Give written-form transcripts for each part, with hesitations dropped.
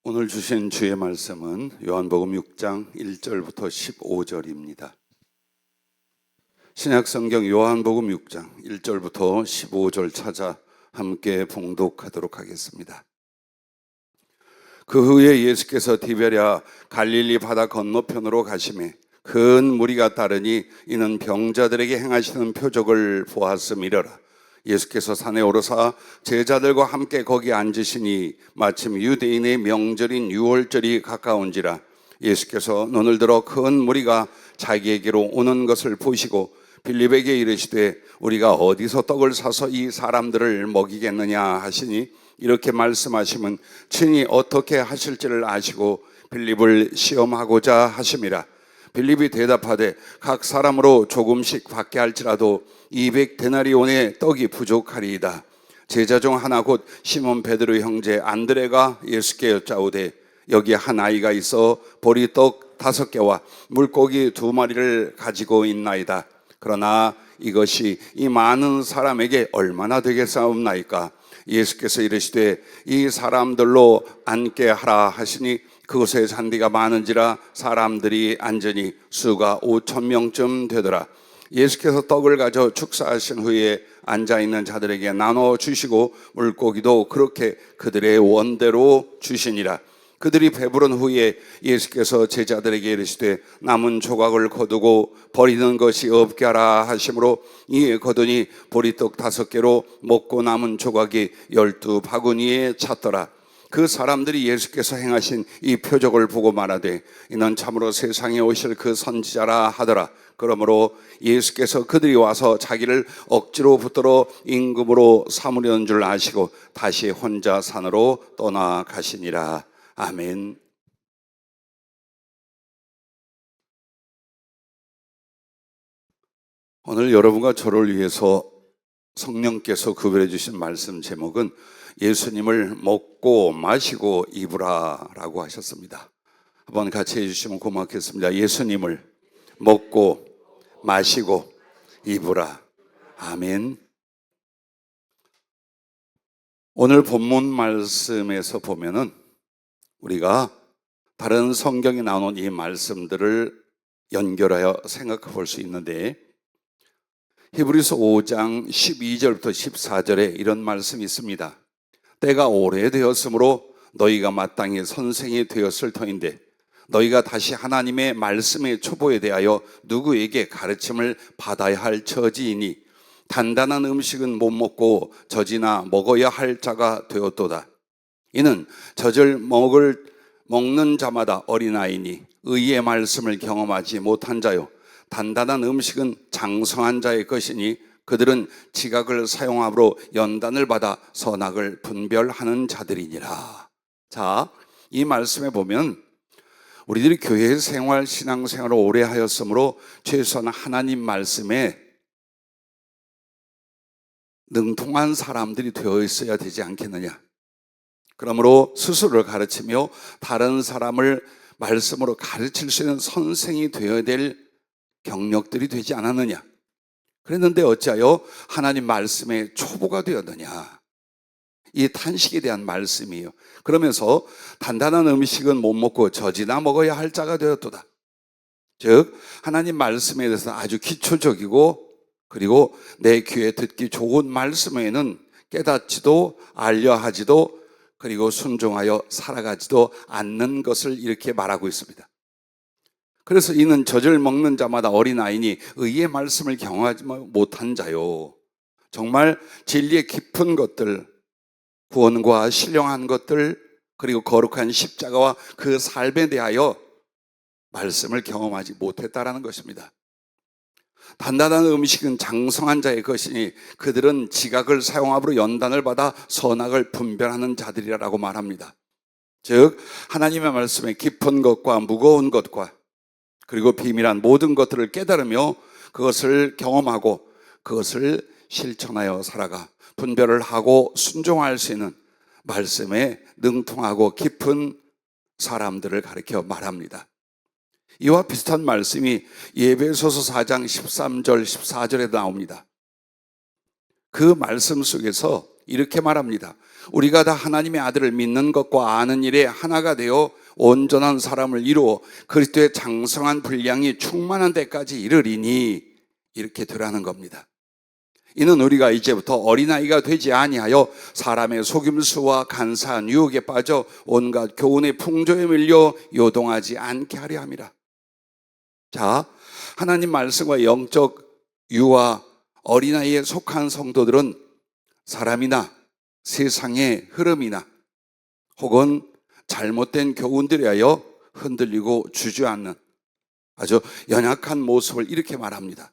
오늘 주신 주의 말씀은 요한복음 6장 1절부터 15절입니다. 신약성경 요한복음 6장 1절부터 15절 찾아 함께 봉독하도록 하겠습니다. 그 후에 예수께서 디베랴 갈릴리 바다 건너편으로 가시매 큰 무리가 따르니 이는 병자들에게 행하시는 표적을 보았음이러라. 예수께서 산에 오르사 제자들과 함께 거기 앉으시니 마침 유대인의 명절인 유월절이 가까운지라. 예수께서 눈을 들어 큰 무리가 자기에게로 오는 것을 보시고 빌립에게 이르시되 우리가 어디서 떡을 사서 이 사람들을 먹이겠느냐 하시니 이렇게 말씀하시면 친히 어떻게 하실지를 아시고 빌립을 시험하고자 하심이라. 빌립이 대답하되 각 사람으로 조금씩 받게 할지라도 200데나리온의 떡이 부족하리이다. 제자 중 하나 곧 시몬 베드로 형제 안드레가 예수께 여짜오되 여기 한 아이가 있어 보리떡 5개와 물고기 2마리를 가지고 있나이다. 그러나 이것이 이 많은 사람에게 얼마나 되겠사옵나이까? 예수께서 이르시되 이 사람들로 앉게 하라 하시니 그곳에 잔디가 많은지라 사람들이 앉으니 수가 5,000명쯤 되더라. 예수께서 떡을 가져 축사하신 후에 앉아있는 자들에게 나눠 주시고 물고기도 그렇게 그들의 원대로 주시니라. 그들이 배부른 후에 예수께서 제자들에게 이르시되 남은 조각을 거두고 버리는 것이 없게 하라 하심으로 이에 거두니 보리떡 5개로 먹고 남은 조각이 12바구니에 찼더라. 그 사람들이 예수께서 행하신 이 표적을 보고 말하되 이는 참으로 세상에 오실 그 선지자라 하더라. 그러므로 예수께서 그들이 와서 자기를 억지로 붙들어 임금으로 삼으려는 줄 아시고 다시 혼자 산으로 떠나가시니라. 아멘. 오늘 여러분과 저를 위해서 성령께서 구별해 주신 말씀 제목은 예수님을 먹고 마시고 입으라 라고 하셨습니다. 한번 같이 해주시면 고맙겠습니다. 예수님을 먹고 마시고 입으라. 아멘. 오늘 본문 말씀에서 보면은 우리가 다른 성경에 나오는 이 말씀들을 연결하여 생각해 볼 수 있는데 히브리서 5장 12절부터 14절에 이런 말씀이 있습니다. 때가 오래되었으므로 너희가 마땅히 선생이 되었을 터인데 너희가 다시 하나님의 말씀의 초보에 대하여 누구에게 가르침을 받아야 할 처지이니 단단한 음식은 못 먹고 젖이나 먹어야 할 자가 되었도다. 이는 젖을 먹는 자마다 어린아이니 의의 말씀을 경험하지 못한 자요 단단한 음식은 장성한 자의 것이니 그들은 지각을 사용함으로 연단을 받아 선악을 분별하는 자들이니라. 자, 이 말씀에 보면 우리들이 교회 생활, 신앙생활을 오래 하였으므로 최소한 하나님 말씀에 능통한 사람들이 되어 있어야 되지 않겠느냐. 그러므로 스스로를 가르치며 다른 사람을 말씀으로 가르칠 수 있는 선생이 되어야 될 경력들이 되지 않았느냐. 그랬는데 어찌하여 하나님 말씀의 초보가 되었느냐. 이 탄식에 대한 말씀이에요. 그러면서 단단한 음식은 못 먹고 젖이나 먹어야 할 자가 되었도다. 즉 하나님 말씀에 대해서 아주 기초적이고 그리고 내 귀에 듣기 좋은 말씀에는 깨닫지도 알려하지도 그리고 순종하여 살아가지도 않는 것을 이렇게 말하고 있습니다. 그래서 이는 젖을 먹는 자마다 어린아이니 의의 말씀을 경험하지 못한 자요. 정말 진리의 깊은 것들, 구원과 신령한 것들, 그리고 거룩한 십자가와 그 삶에 대하여 말씀을 경험하지 못했다라는 것입니다. 단단한 음식은 장성한 자의 것이니 그들은 지각을 사용함으로 연단을 받아 선악을 분별하는 자들이라고 말합니다. 즉 하나님의 말씀의 깊은 것과 무거운 것과 그리고 비밀한 모든 것들을 깨달으며 그것을 경험하고 그것을 실천하여 살아가 분별을 하고 순종할 수 있는 말씀에 능통하고 깊은 사람들을 가리켜 말합니다. 이와 비슷한 말씀이 에베소서 4장 13절 14절에 나옵니다. 그 말씀 속에서 이렇게 말합니다. 우리가 다 하나님의 아들을 믿는 것과 아는 일에 하나가 되어 온전한 사람을 이루어 그리스도의 장성한 분량이 충만한 데까지 이르리니, 이렇게 되라는 겁니다. 이는 우리가 이제부터 어린아이가 되지 아니하여 사람의 속임수와 간사한 유혹에 빠져 온갖 교훈의 풍조에 밀려 요동하지 않게 하려 함이라. 자, 하나님 말씀과 영적 유아 어린아이에 속한 성도들은 사람이나 세상의 흐름이나 혹은 잘못된 교훈들에 하여 흔들리고 주저앉는 아주 연약한 모습을 이렇게 말합니다.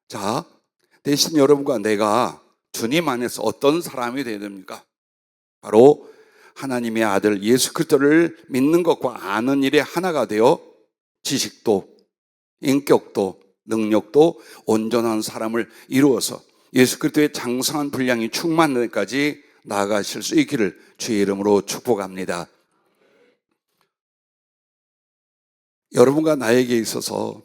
자, 대신 여러분과 내가 주님 안에서 어떤 사람이 되어야 됩니까? 바로 하나님의 아들 예수 그리스도를 믿는 것과 아는 일에 하나가 되어 지식도 인격도 능력도 온전한 사람을 이루어서 예수 그리스도의 장성한 분량이 충만한 데까지 나아가실 수 있기를 주의 이름으로 축복합니다. 여러분과 나에게 있어서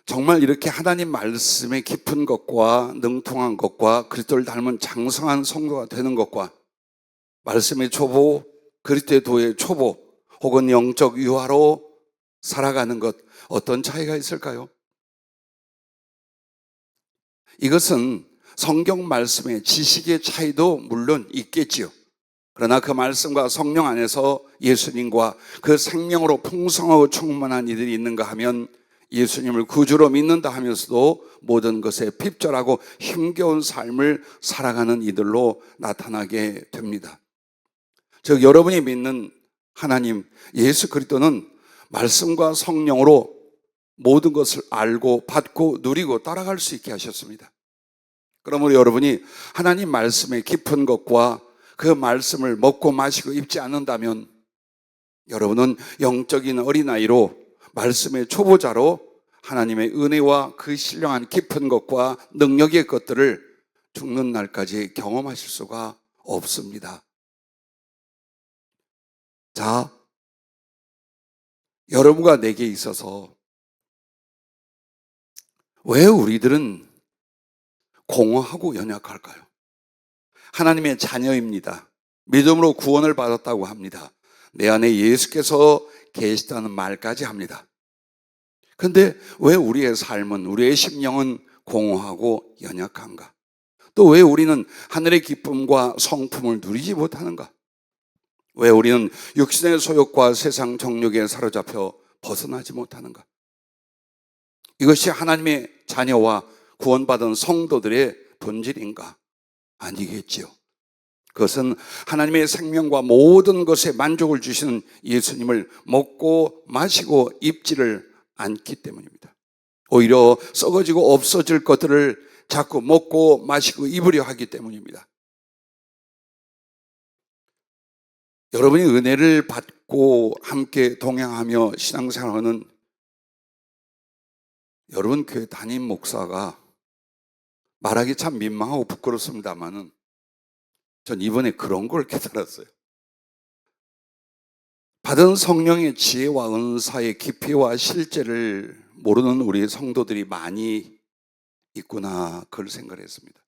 정말 이렇게 하나님 말씀의 깊은 것과 능통한 것과 그리스도를 닮은 장성한 성도가 되는 것과 말씀의 초보, 그리스도의 도의 초보 혹은 영적 유아로 살아가는 것, 어떤 차이가 있을까요? 이것은 성경 말씀의 지식의 차이도 물론 있겠지요. 그러나 그 말씀과 성령 안에서 예수님과 그 생명으로 풍성하고 충만한 이들이 있는가 하면 예수님을 구주로 믿는다 하면서도 모든 것에 핍절하고 힘겨운 삶을 살아가는 이들로 나타나게 됩니다. 즉 여러분이 믿는 하나님 예수 그리스도는 말씀과 성령으로 모든 것을 알고 받고 누리고 따라갈 수 있게 하셨습니다. 그러므로 여러분이 하나님 말씀의 깊은 것과 그 말씀을 먹고 마시고 입지 않는다면 여러분은 영적인 어린아이로 말씀의 초보자로 하나님의 은혜와 그 신령한 깊은 것과 능력의 것들을 죽는 날까지 경험하실 수가 없습니다. 자, 여러분과 내게 있어서 왜 우리들은 공허하고 연약할까요? 하나님의 자녀입니다. 믿음으로 구원을 받았다고 합니다. 내 안에 예수께서 계시다는 말까지 합니다. 근데 왜 우리의 삶은, 우리의 심령은 공허하고 연약한가? 또 왜 우리는 하늘의 기쁨과 성품을 누리지 못하는가? 왜 우리는 육신의 소욕과 세상 정욕에 사로잡혀 벗어나지 못하는가? 이것이 하나님의 자녀와 구원받은 성도들의 본질인가? 아니겠지요. 그것은 하나님의 생명과 모든 것에 만족을 주시는 예수님을 먹고 마시고 입지를 않기 때문입니다. 오히려 썩어지고 없어질 것들을 자꾸 먹고 마시고 입으려 하기 때문입니다. 여러분이 은혜를 받고 함께 동행하며 신앙생활하는 여러분 교회 담임 목사가 말하기 참 민망하고 부끄럽습니다만은 전 이번에 그런 걸 깨달았어요. 받은 성령의 지혜와 은사의 깊이와 실제를 모르는 우리 성도들이 많이 있구나, 그걸 생각했습니다.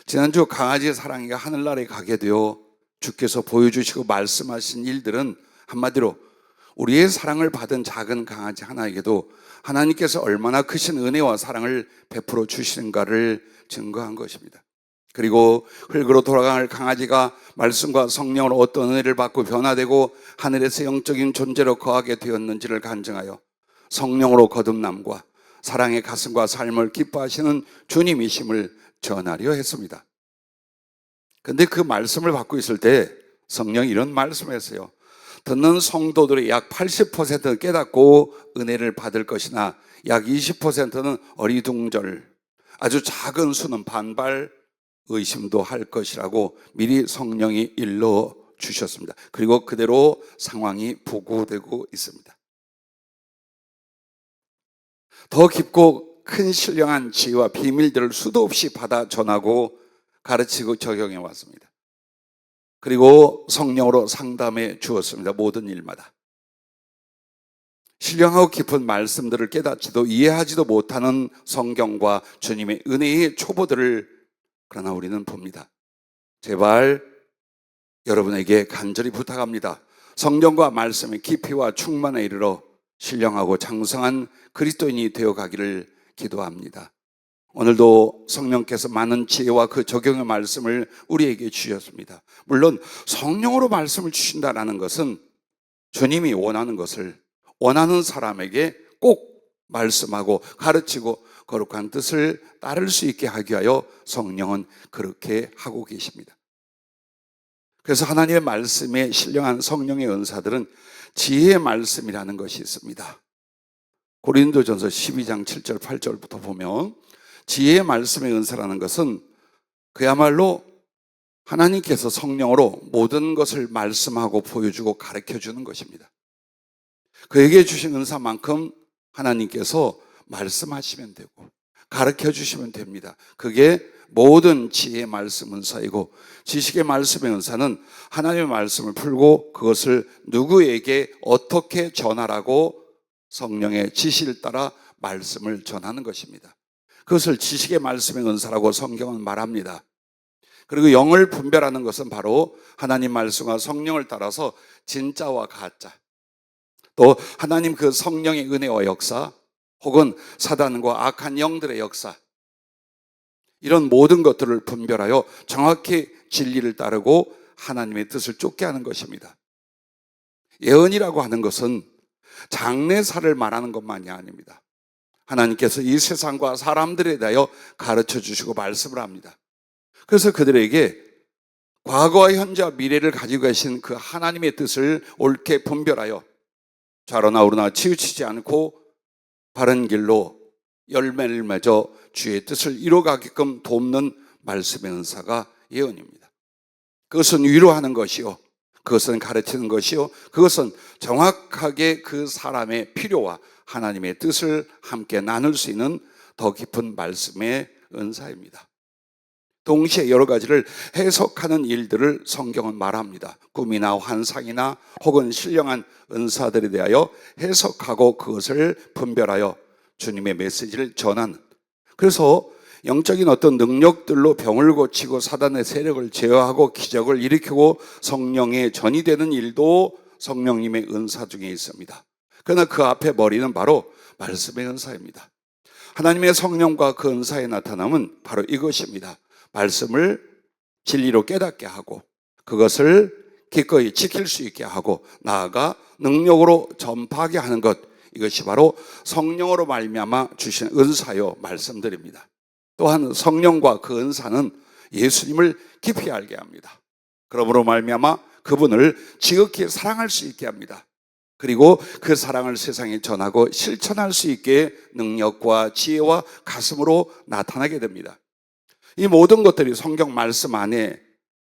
지난주 강아지 사랑이가 하늘나라에 가게 되어 주께서 보여주시고 말씀하신 일들은 한마디로 우리의 사랑을 받은 작은 강아지 하나에게도 하나님께서 얼마나 크신 은혜와 사랑을 베풀어 주시는가를 증거한 것입니다. 그리고 흙으로 돌아갈 강아지가 말씀과 성령으로 어떤 은혜를 받고 변화되고 하늘에서 영적인 존재로 거하게 되었는지를 간증하여 성령으로 거듭남과 사랑의 가슴과 삶을 기뻐하시는 주님이심을 전하려 했습니다. 근데 그 말씀을 받고 있을 때 성령이 이런 말씀을 했어요. 듣는 성도들의 약 80%는 깨닫고 은혜를 받을 것이나 약 20%는 어리둥절, 아주 작은 수는 반발, 의심도 할 것이라고 미리 성령이 일러 주셨습니다. 그리고 그대로 상황이 보고되고 있습니다. 더 깊고 큰 신령한 지혜와 비밀들을 수도 없이 받아 전하고 가르치고 적용해 왔습니다. 그리고 성령으로 상담해 주었습니다. 모든 일마다. 신령하고 깊은 말씀들을 깨닫지도 이해하지도 못하는 성경과 주님의 은혜의 초보들을 그러나 우리는 봅니다. 제발 여러분에게 간절히 부탁합니다. 성령과 말씀의 깊이와 충만에 이르러 신령하고 장성한 그리스도인이 되어가기를 기도합니다. 오늘도 성령께서 많은 지혜와 그 적용의 말씀을 우리에게 주셨습니다. 물론 성령으로 말씀을 주신다는 것은 주님이 원하는 것을 원하는 사람에게 꼭 말씀하고 가르치고 거룩한 뜻을 따를 수 있게 하기 위하여 성령은 그렇게 하고 계십니다. 그래서 하나님의 말씀에 신령한 성령의 은사들은 지혜의 말씀이라는 것이 있습니다. 고린도전서 12장 7절 8절부터 보면 지혜의 말씀의 은사라는 것은 그야말로 하나님께서 성령으로 모든 것을 말씀하고 보여주고 가르쳐주는 것입니다. 그에게 주신 은사만큼 하나님께서 말씀하시면 되고 가르쳐주시면 됩니다. 그게 모든 지혜의 말씀 은사이고, 지식의 말씀의 은사는 하나님의 말씀을 풀고 그것을 누구에게 어떻게 전하라고 성령의 지시를 따라 말씀을 전하는 것입니다. 그것을 지식의 말씀의 은사라고 성경은 말합니다. 그리고 영을 분별하는 것은 바로 하나님 말씀과 성령을 따라서 진짜와 가짜, 또 하나님 그 성령의 은혜와 역사, 혹은 사단과 악한 영들의 역사, 이런 모든 것들을 분별하여 정확히 진리를 따르고 하나님의 뜻을 쫓게 하는 것입니다. 예언이라고 하는 것은 장래사를 말하는 것만이 아닙니다. 하나님께서 이 세상과 사람들에 대하여 가르쳐 주시고 말씀을 합니다. 그래서 그들에게 과거와 현재와 미래를 가지고 계신 그 하나님의 뜻을 옳게 분별하여 좌로나 우로나 치우치지 않고 바른 길로 열매를 맺어 주의 뜻을 이루어가게끔 돕는 말씀의 은사가 예언입니다. 그것은 위로하는 것이요, 그것은 가르치는 것이요, 그것은 정확하게 그 사람의 필요와 하나님의 뜻을 함께 나눌 수 있는 더 깊은 말씀의 은사입니다. 동시에 여러 가지를 해석하는 일들을 성경은 말합니다. 꿈이나 환상이나 혹은 신령한 은사들에 대하여 해석하고 그것을 분별하여 주님의 메시지를 전하는, 그래서 영적인 어떤 능력들로 병을 고치고 사단의 세력을 제어하고 기적을 일으키고 성령의 전이 되는 일도 성령님의 은사 중에 있습니다. 그러나 그 앞에 머리는 바로 말씀의 은사입니다. 하나님의 성령과 그 은사의 나타남은 바로 이것입니다. 말씀을 진리로 깨닫게 하고 그것을 기꺼이 지킬 수 있게 하고 나아가 능력으로 전파하게 하는 것, 이것이 바로 성령으로 말미암아 주신 은사요 말씀드립니다. 또한 성령과 그 은사는 예수님을 깊이 알게 합니다. 그러므로 말미암아 그분을 지극히 사랑할 수 있게 합니다. 그리고 그 사랑을 세상에 전하고 실천할 수 있게 능력과 지혜와 가슴으로 나타나게 됩니다. 이 모든 것들이 성경 말씀 안에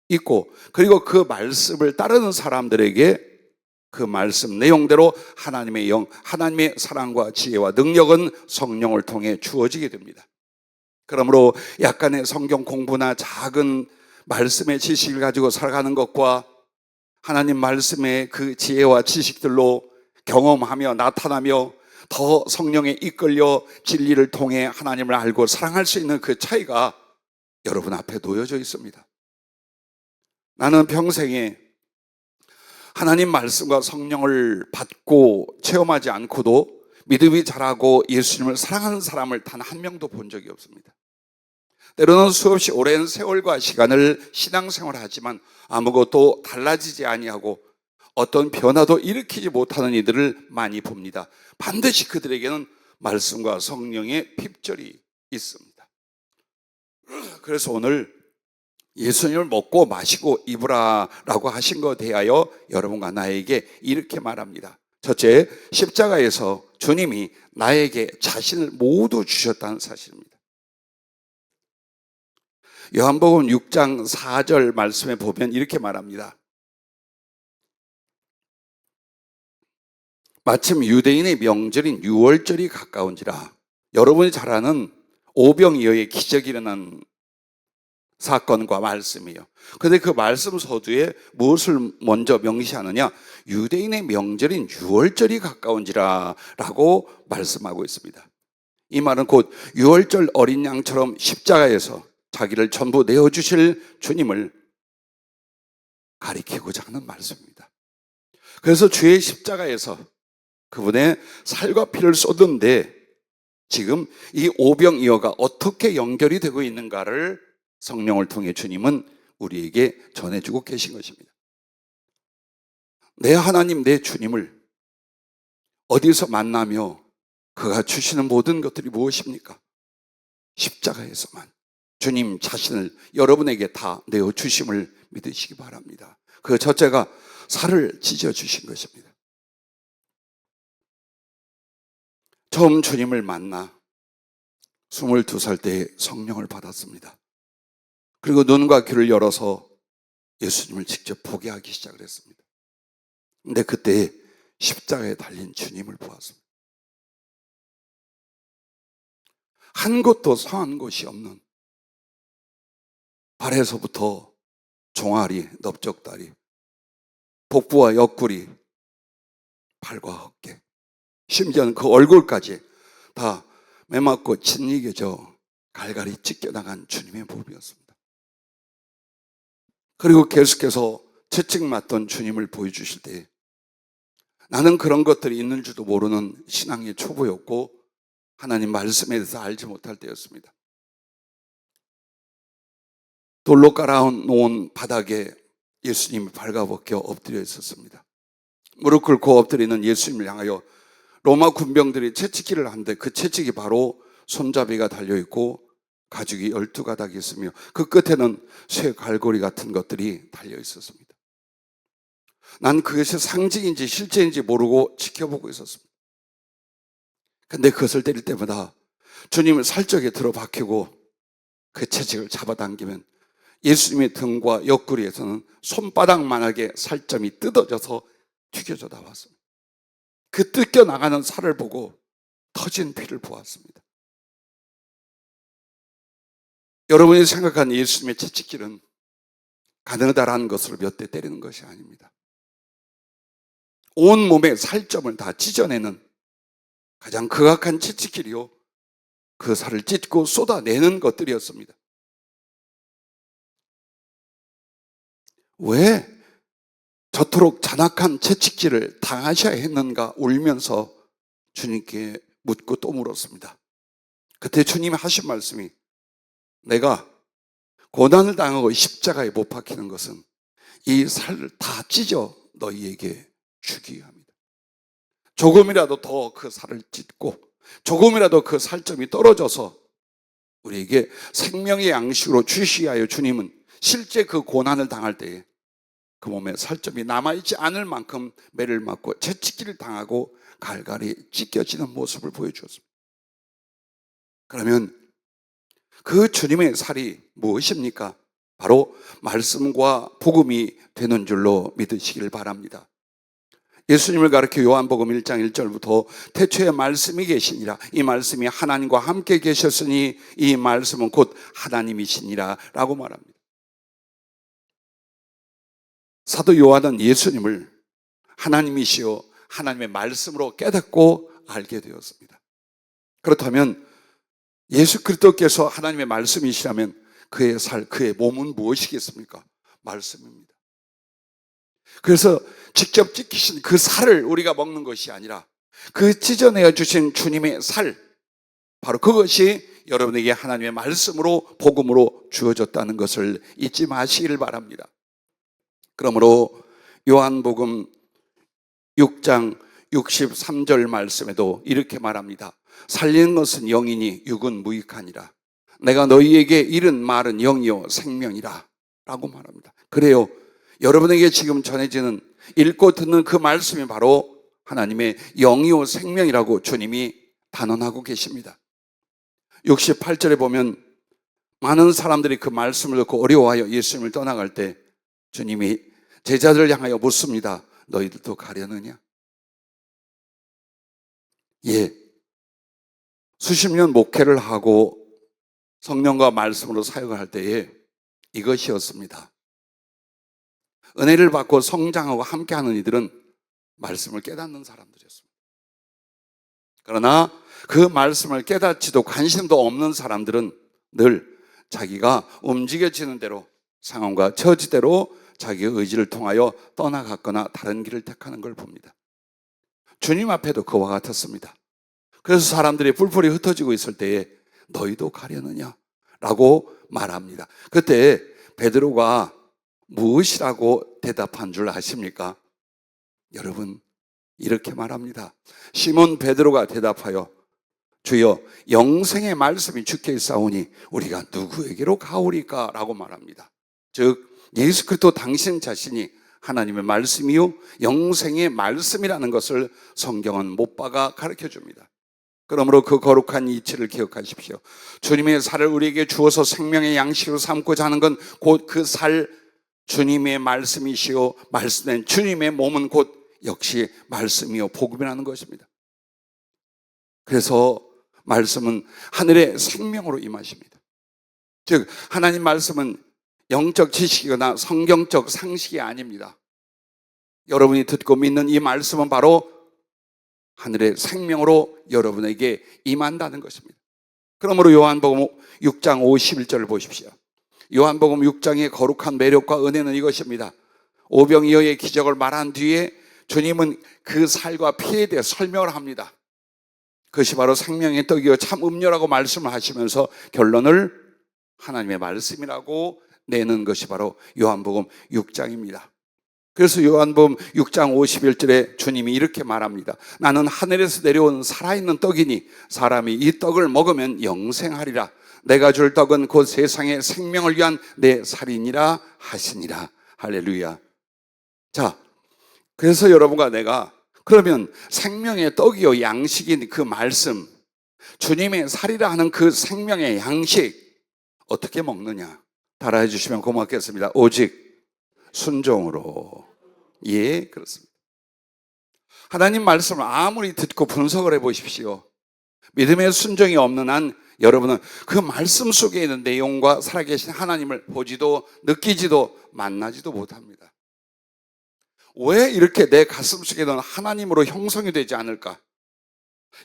있고, 그리고 그 말씀을 따르는 사람들에게 그 말씀 내용대로 하나님의 영, 하나님의 사랑과 지혜와 능력은 성령을 통해 주어지게 됩니다. 그러므로 약간의 성경 공부나 작은 말씀의 지식을 가지고 살아가는 것과 하나님 말씀의 그 지혜와 지식들로 경험하며 나타나며 더 성령에 이끌려 진리를 통해 하나님을 알고 사랑할 수 있는 그 차이가 여러분 앞에 놓여져 있습니다. 나는 평생에 하나님 말씀과 성령을 받고 체험하지 않고도 믿음이 자라고 예수님을 사랑하는 사람을 단 한 명도 본 적이 없습니다. 때로는 수없이 오랜 세월과 시간을 신앙생활을 하지만 아무것도 달라지지 아니하고 어떤 변화도 일으키지 못하는 이들을 많이 봅니다. 반드시 그들에게는 말씀과 성령의 핍절이 있습니다. 그래서 오늘 예수님을 먹고 마시고 입으라라고 하신 것에 대하여 여러분과 나에게 이렇게 말합니다. 첫째, 십자가에서 주님이 나에게 자신을 모두 주셨다는 사실입니다. 요한복음 6장 4절 말씀에 보면 이렇게 말합니다. 마침 유대인의 명절인 유월절이 가까운지라. 여러분이 잘 아는 오병이어의 기적이 일어난 사건과 말씀이에요. 그런데 그 말씀 서두에 무엇을 먼저 명시하느냐? 유대인의 명절인 유월절이 가까운지라 라고 말씀하고 있습니다. 이 말은 곧 유월절 어린 양처럼 십자가에서 자기를 전부 내어주실 주님을 가리키고자 하는 말씀입니다. 그래서 주의 십자가에서 그분의 살과 피를 쏟은데 지금 이 오병이어가 어떻게 연결이 되고 있는가를 성령을 통해 주님은 우리에게 전해주고 계신 것입니다. 내 하나님, 내 주님을 어디서 만나며 그가 주시는 모든 것들이 무엇입니까? 십자가에서만 주님 자신을 여러분에게 다 내어주심을 믿으시기 바랍니다. 그 첫째가 살을 찢어주신 것입니다. 처음 주님을 만나 22살 때에 성령을 받았습니다. 그리고 눈과 귀를 열어서 예수님을 직접 보게 하기 시작을 했습니다. 근데 그때 십자가에 달린 주님을 보았습니다. 한 곳도 성한 곳이 없는 발에서부터 종아리, 넓적다리, 복부와 옆구리, 팔과 어깨, 심지어는 그 얼굴까지 다 매맞고 짓이겨져 갈갈이 찢겨나간 주님의 몸이었습니다. 그리고 계속해서 채찍 맞던 주님을 보여주실 때 나는 그런 것들이 있는 줄도 모르는 신앙의 초보였고 하나님 말씀에 대해서 알지 못할 때였습니다. 돌로 깔아놓은 바닥에 예수님이 발가벗겨 엎드려 있었습니다. 무릎 꿇고 엎드리는 예수님을 향하여 로마 군병들이 채찍질을 하는데 그 채찍이 바로 손잡이가 달려있고 가죽이 12가닥이 있으며 그 끝에는 쇠 갈고리 같은 것들이 달려 있었습니다. 난 그것이 상징인지 실제인지 모르고 지켜보고 있었습니다. 근데 그것을 때릴 때마다 주님을 살적에 들어박히고 그 채찍을 잡아당기면 예수님의 등과 옆구리에서는 손바닥만하게 살점이 뜯어져서 튀겨져 나왔습니다. 그 뜯겨나가는 살을 보고 터진 피를 보았습니다. 여러분이 생각한 예수님의 채찍질은 가느다란 것으로 몇 대 때리는 것이 아닙니다. 온 몸의 살점을 다 찢어내는 가장 극악한 채찍질이요, 그 살을 찢고 쏟아내는 것들이었습니다. 왜 저토록 잔악한 채찍질을 당하셔야 했는가 울면서 주님께 묻고 또 물었습니다. 그때 주님이 하신 말씀이, 내가 고난을 당하고 십자가에 못 박히는 것은 이 살을 다 찢어 너희에게 주기 위함이다. 조금이라도 더 그 살을 찢고 조금이라도 그 살점이 떨어져서 우리에게 생명의 양식으로 주시기 위하여 주님은 실제 그 고난을 당할 때에 그 몸에 살점이 남아있지 않을 만큼 매를 맞고 채찍질을 당하고 갈갈이 찢겨지는 모습을 보여주었습니다. 그러면 그 주님의 살이 무엇입니까? 바로 말씀과 복음이 되는 줄로 믿으시길 바랍니다. 예수님을 가리켜 요한복음 1장 1절부터 태초에 말씀이 계시니라, 이 말씀이 하나님과 함께 계셨으니 이 말씀은 곧 하나님이시니라 라고 말합니다. 사도 요한은 예수님을 하나님이시여 하나님의 말씀으로 깨닫고 알게 되었습니다. 그렇다면 예수 그리스도께서 하나님의 말씀이시라면 그의 살, 그의 몸은 무엇이겠습니까? 말씀입니다. 그래서 직접 찢기신 그 살을 우리가 먹는 것이 아니라 그 찢어내어 주신 주님의 살, 바로 그것이 여러분에게 하나님의 말씀으로 복음으로 주어졌다는 것을 잊지 마시기를 바랍니다. 그러므로 요한복음 6장 63절 말씀에도 이렇게 말합니다. 살리는 것은 영이니 육은 무익하니라. 내가 너희에게 이른 말은 영이요 생명이라 라고 말합니다. 그래요, 여러분에게 지금 전해지는 읽고 듣는 그 말씀이 바로 하나님의 영이요 생명이라고 주님이 단언하고 계십니다. 68절에 보면 많은 사람들이 그 말씀을 듣고 어려워하여 예수님을 떠나갈 때 주님이 제자들을 향하여 묻습니다. 너희들도 가려느냐? 예, 수십 년 목회를 하고 성령과 말씀으로 사역을 할 때에 이것이었습니다. 은혜를 받고 성장하고 함께하는 이들은 말씀을 깨닫는 사람들이었습니다. 그러나 그 말씀을 깨닫지도 관심도 없는 사람들은 늘 자기가 움직여지는 대로, 상황과 처지대로 자기의 의지를 통하여 떠나갔거나 다른 길을 택하는 걸 봅니다. 주님 앞에도 그와 같았습니다. 그래서 사람들이 뿔뿔이 흩어지고 있을 때에 너희도 가려느냐? 라고 말합니다. 그때 베드로가 무엇이라고 대답한 줄 아십니까? 여러분, 이렇게 말합니다. 시몬 베드로가 대답하여 주여, 영생의 말씀이 주께 있사오니 우리가 누구에게로 가오리까? 라고 말합니다. 즉 예수 그리스도 당신 자신이 하나님의 말씀이요 영생의 말씀이라는 것을 성경은 못 박아 가르쳐 줍니다. 그러므로 그 거룩한 이치를 기억하십시오. 주님의 살을 우리에게 주어서 생명의 양식으로 삼고자 하는 건 곧 그 살, 주님의 말씀이시요 말씀된 주님의 몸은 곧 역시 말씀이요 복음이라는 것입니다. 그래서 말씀은 하늘의 생명으로 임하십니다. 즉 하나님 말씀은 영적 지식이거나 성경적 상식이 아닙니다. 여러분이 듣고 믿는 이 말씀은 바로 하늘의 생명으로 여러분에게 임한다는 것입니다. 그러므로 요한복음 6장 51절을 보십시오. 요한복음 6장의 거룩한 매력과 은혜는 이것입니다. 오병이어의 기적을 말한 뒤에 주님은 그 살과 피에 대해 설명을 합니다. 그것이 바로 생명의 떡이요 참 음료라고 말씀을 하시면서 결론을 하나님의 말씀이라고 내는 것이 바로 요한복음 6장입니다. 그래서 요한복음 6장 51절에 주님이 이렇게 말합니다. 나는 하늘에서 내려온 살아있는 떡이니 사람이 이 떡을 먹으면 영생하리라. 내가 줄 떡은 곧 세상의 생명을 위한 내 살이니라 하시니라. 할렐루야. 자, 그래서 여러분과 내가 그러면 생명의 떡이요 양식인 그 말씀, 주님의 살이라 하는 그 생명의 양식 어떻게 먹느냐? 따라해 주시면 고맙겠습니다. 오직 순종으로. 예, 그렇습니다. 하나님 말씀을 아무리 듣고 분석을 해보십시오. 믿음의 순종이 없는 한 여러분은 그 말씀 속에 있는 내용과 살아계신 하나님을 보지도 느끼지도 만나지도 못합니다. 왜 이렇게 내 가슴 속에는 하나님으로 형성이 되지 않을까?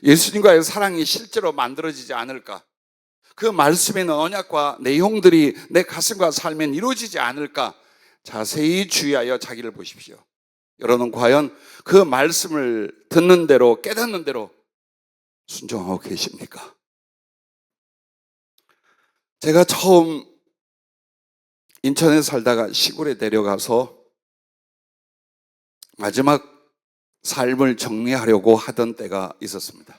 예수님과의 사랑이 실제로 만들어지지 않을까? 그 말씀에 있는 언약과 내용들이 내 가슴과 삶에 이루어지지 않을까? 자세히 주의하여 자기를 보십시오. 여러분은 과연 그 말씀을 듣는 대로 깨닫는 대로 순종하고 계십니까? 제가 처음 인천에 살다가 시골에 내려가서 마지막 삶을 정리하려고 하던 때가 있었습니다.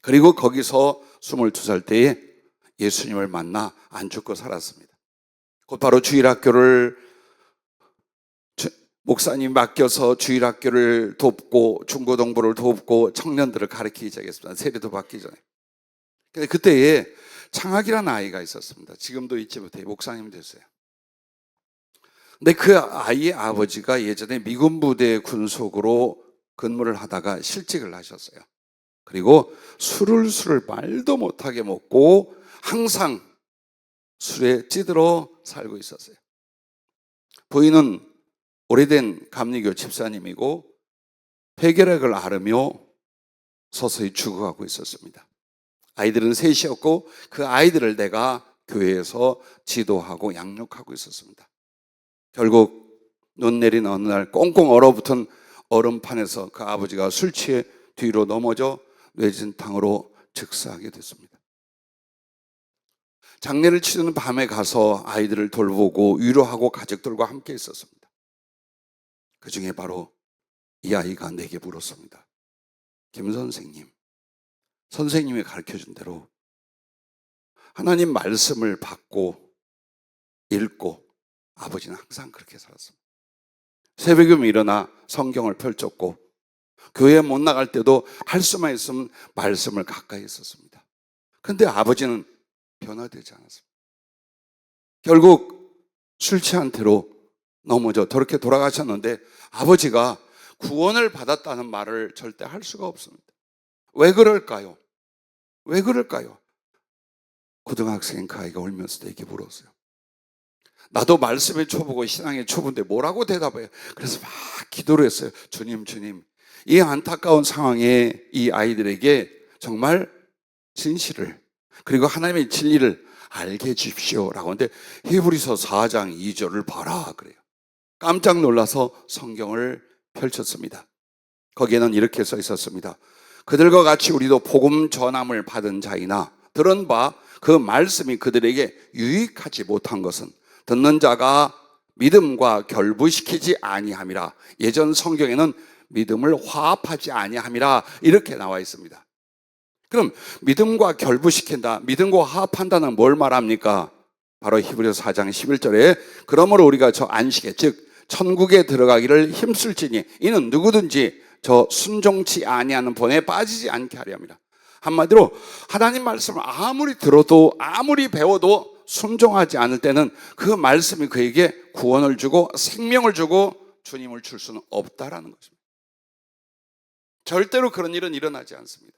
그리고 거기서 22살 때에 예수님을 만나 안 죽고 살았습니다. 곧바로 주일학교를 목사님 맡겨서 주일학교를 돕고 중고등부를 돕고 청년들을 가르치기 시작했습니다. 세례도 받기 전에. 근데 그때에 창학이라는 아이가 있었습니다. 지금도 있지 못해 목사님이 됐어요. 근데 그 아이의 아버지가 예전에 미군 부대 군속으로 근무를 하다가 실직을 하셨어요. 그리고 술을 말도 못하게 먹고 항상 술에 찌들어 살고 있었어요. 부인은 오래된 감리교 집사님이고 폐결핵을 앓으며 서서히 죽어가고 있었습니다. 아이들은 셋이었고 그 아이들을 내가 교회에서 지도하고 양육하고 있었습니다. 결국 눈 내린 어느 날 꽁꽁 얼어붙은 얼음판에서 그 아버지가 술 취해 뒤로 넘어져 뇌진탕으로 즉사하게 됐습니다. 장례를 치르는 밤에 가서 아이들을 돌보고 위로하고 가족들과 함께 있었습니다. 그 중에 바로 이 아이가 내게 물었습니다. 김 선생님, 선생님이 가르쳐준 대로 하나님 말씀을 받고 읽고 아버지는 항상 그렇게 살았습니다. 새벽에 일어나 성경을 펼쳤고 교회 못 나갈 때도 할 수만 있으면 말씀을 가까이 했었습니다. 그런데 아버지는 변화되지 않았습니다. 결국 술 취한 채로 넘어져 저렇게 돌아가셨는데 아버지가 구원을 받았다는 말을 절대 할 수가 없습니다. 왜 그럴까요? 왜 그럴까요? 고등학생 그 아이가 울면서 내게 물었어요. 나도 말씀의 초보고 신앙의 초보인데 뭐라고 대답해요? 그래서 막 기도를 했어요. 주님, 이 안타까운 상황에 이 아이들에게 정말 진실을 그리고 하나님의 진리를 알게 해주십시오라고 하는데 히브리서 4장 2절을 봐라 그래요. 깜짝 놀라서 성경을 펼쳤습니다. 거기에는 이렇게 써 있었습니다. 그들과 같이 우리도 복음 전함을 받은 자이나 들은 바 그 말씀이 그들에게 유익하지 못한 것은 듣는 자가 믿음과 결부시키지 아니함이라. 예전 성경에는 믿음을 화합하지 아니함이라 이렇게 나와 있습니다. 그럼 믿음과 결부시킨다, 믿음과 화합한다는 뭘 말합니까? 바로 히브리서 4장 11절에 그러므로 우리가 저 안식에 즉 천국에 들어가기를 힘쓸지니 이는 누구든지 저 순종치 아니하는 본에 빠지지 않게 하려 합니다. 한마디로 하나님 말씀을 아무리 들어도 아무리 배워도 순종하지 않을 때는 그 말씀이 그에게 구원을 주고 생명을 주고 주님을 줄 수는 없다라는 것입니다. 절대로 그런 일은 일어나지 않습니다.